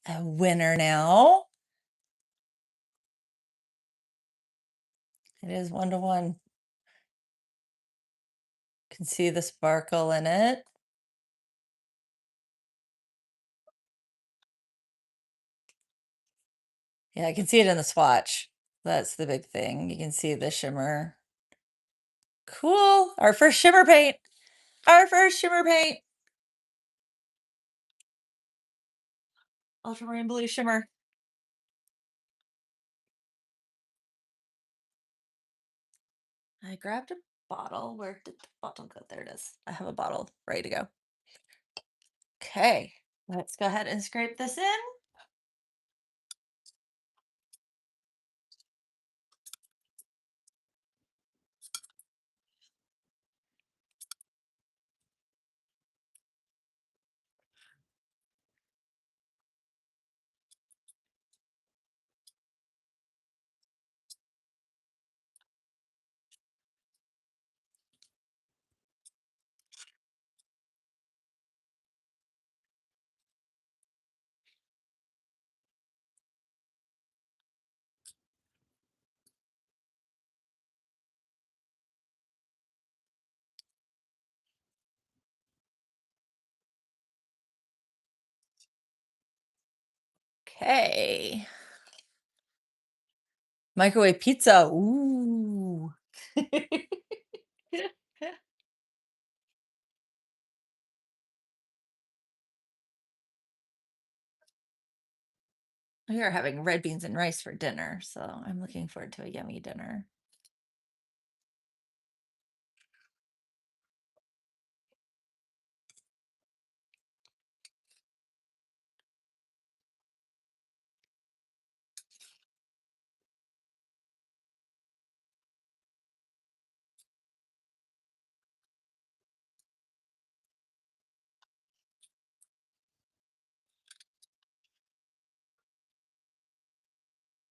a winner now. It is 1 to 1. Can see the sparkle in it. Yeah, I can see it in the swatch. That's the big thing. You can see the shimmer. Cool. Our first shimmer paint. Our first shimmer paint. Ultramarine blue shimmer. I grabbed a bottle. Where did the bottle go? There it is. I have a bottle ready to go. Okay, let's go ahead and scrape this in. Okay. Microwave pizza. Ooh. We are having red beans and rice for dinner, so I'm looking forward to a yummy dinner.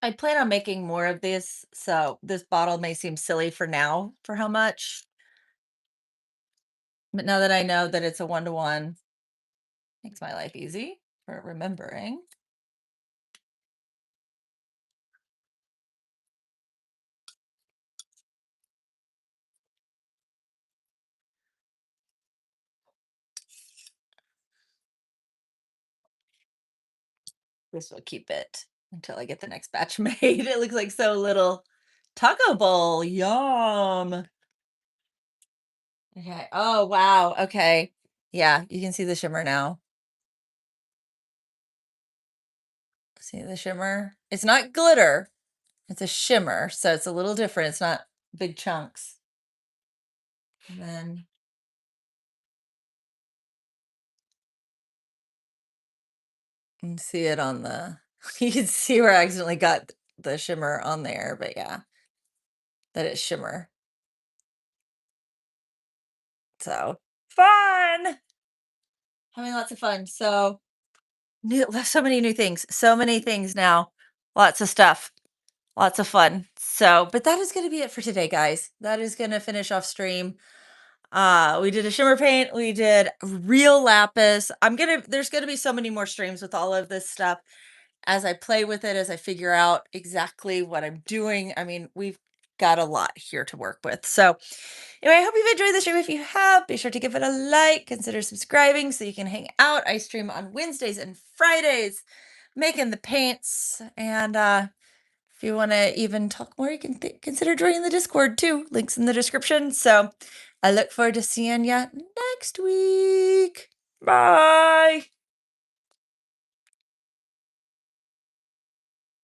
I plan on making more of this, so this bottle may seem silly for now for how much, but now that I know that it's a 1-to-1, makes my life easy for remembering. This will keep it until I get the next batch made. It looks like so little. Taco bowl, yum. Okay. Oh, wow. Okay. Yeah, you can see the shimmer now. See the shimmer? It's not glitter. It's a shimmer, so it's a little different. It's not big chunks. And then you can see it on the you can see where I accidentally got the shimmer on there, but yeah, that is shimmer. So fun. Having lots of fun. So so many new things. So many things now. Lots of stuff. Lots of fun. So, but that is going to be it for today, guys. That is going to finish off stream. We did a shimmer paint, we did real lapis. There's gonna be so many more streams with all of this stuff as I play with it, as I figure out exactly what I'm doing. I mean, we've got a lot here to work with. So anyway, I hope you've enjoyed the stream. If you have, be sure to give it a like, consider subscribing so you can hang out. I stream on Wednesdays and Fridays, making the paints. And if you want to even talk more, you can consider joining the Discord too. Links in the description. So I look forward to seeing you next week. Bye.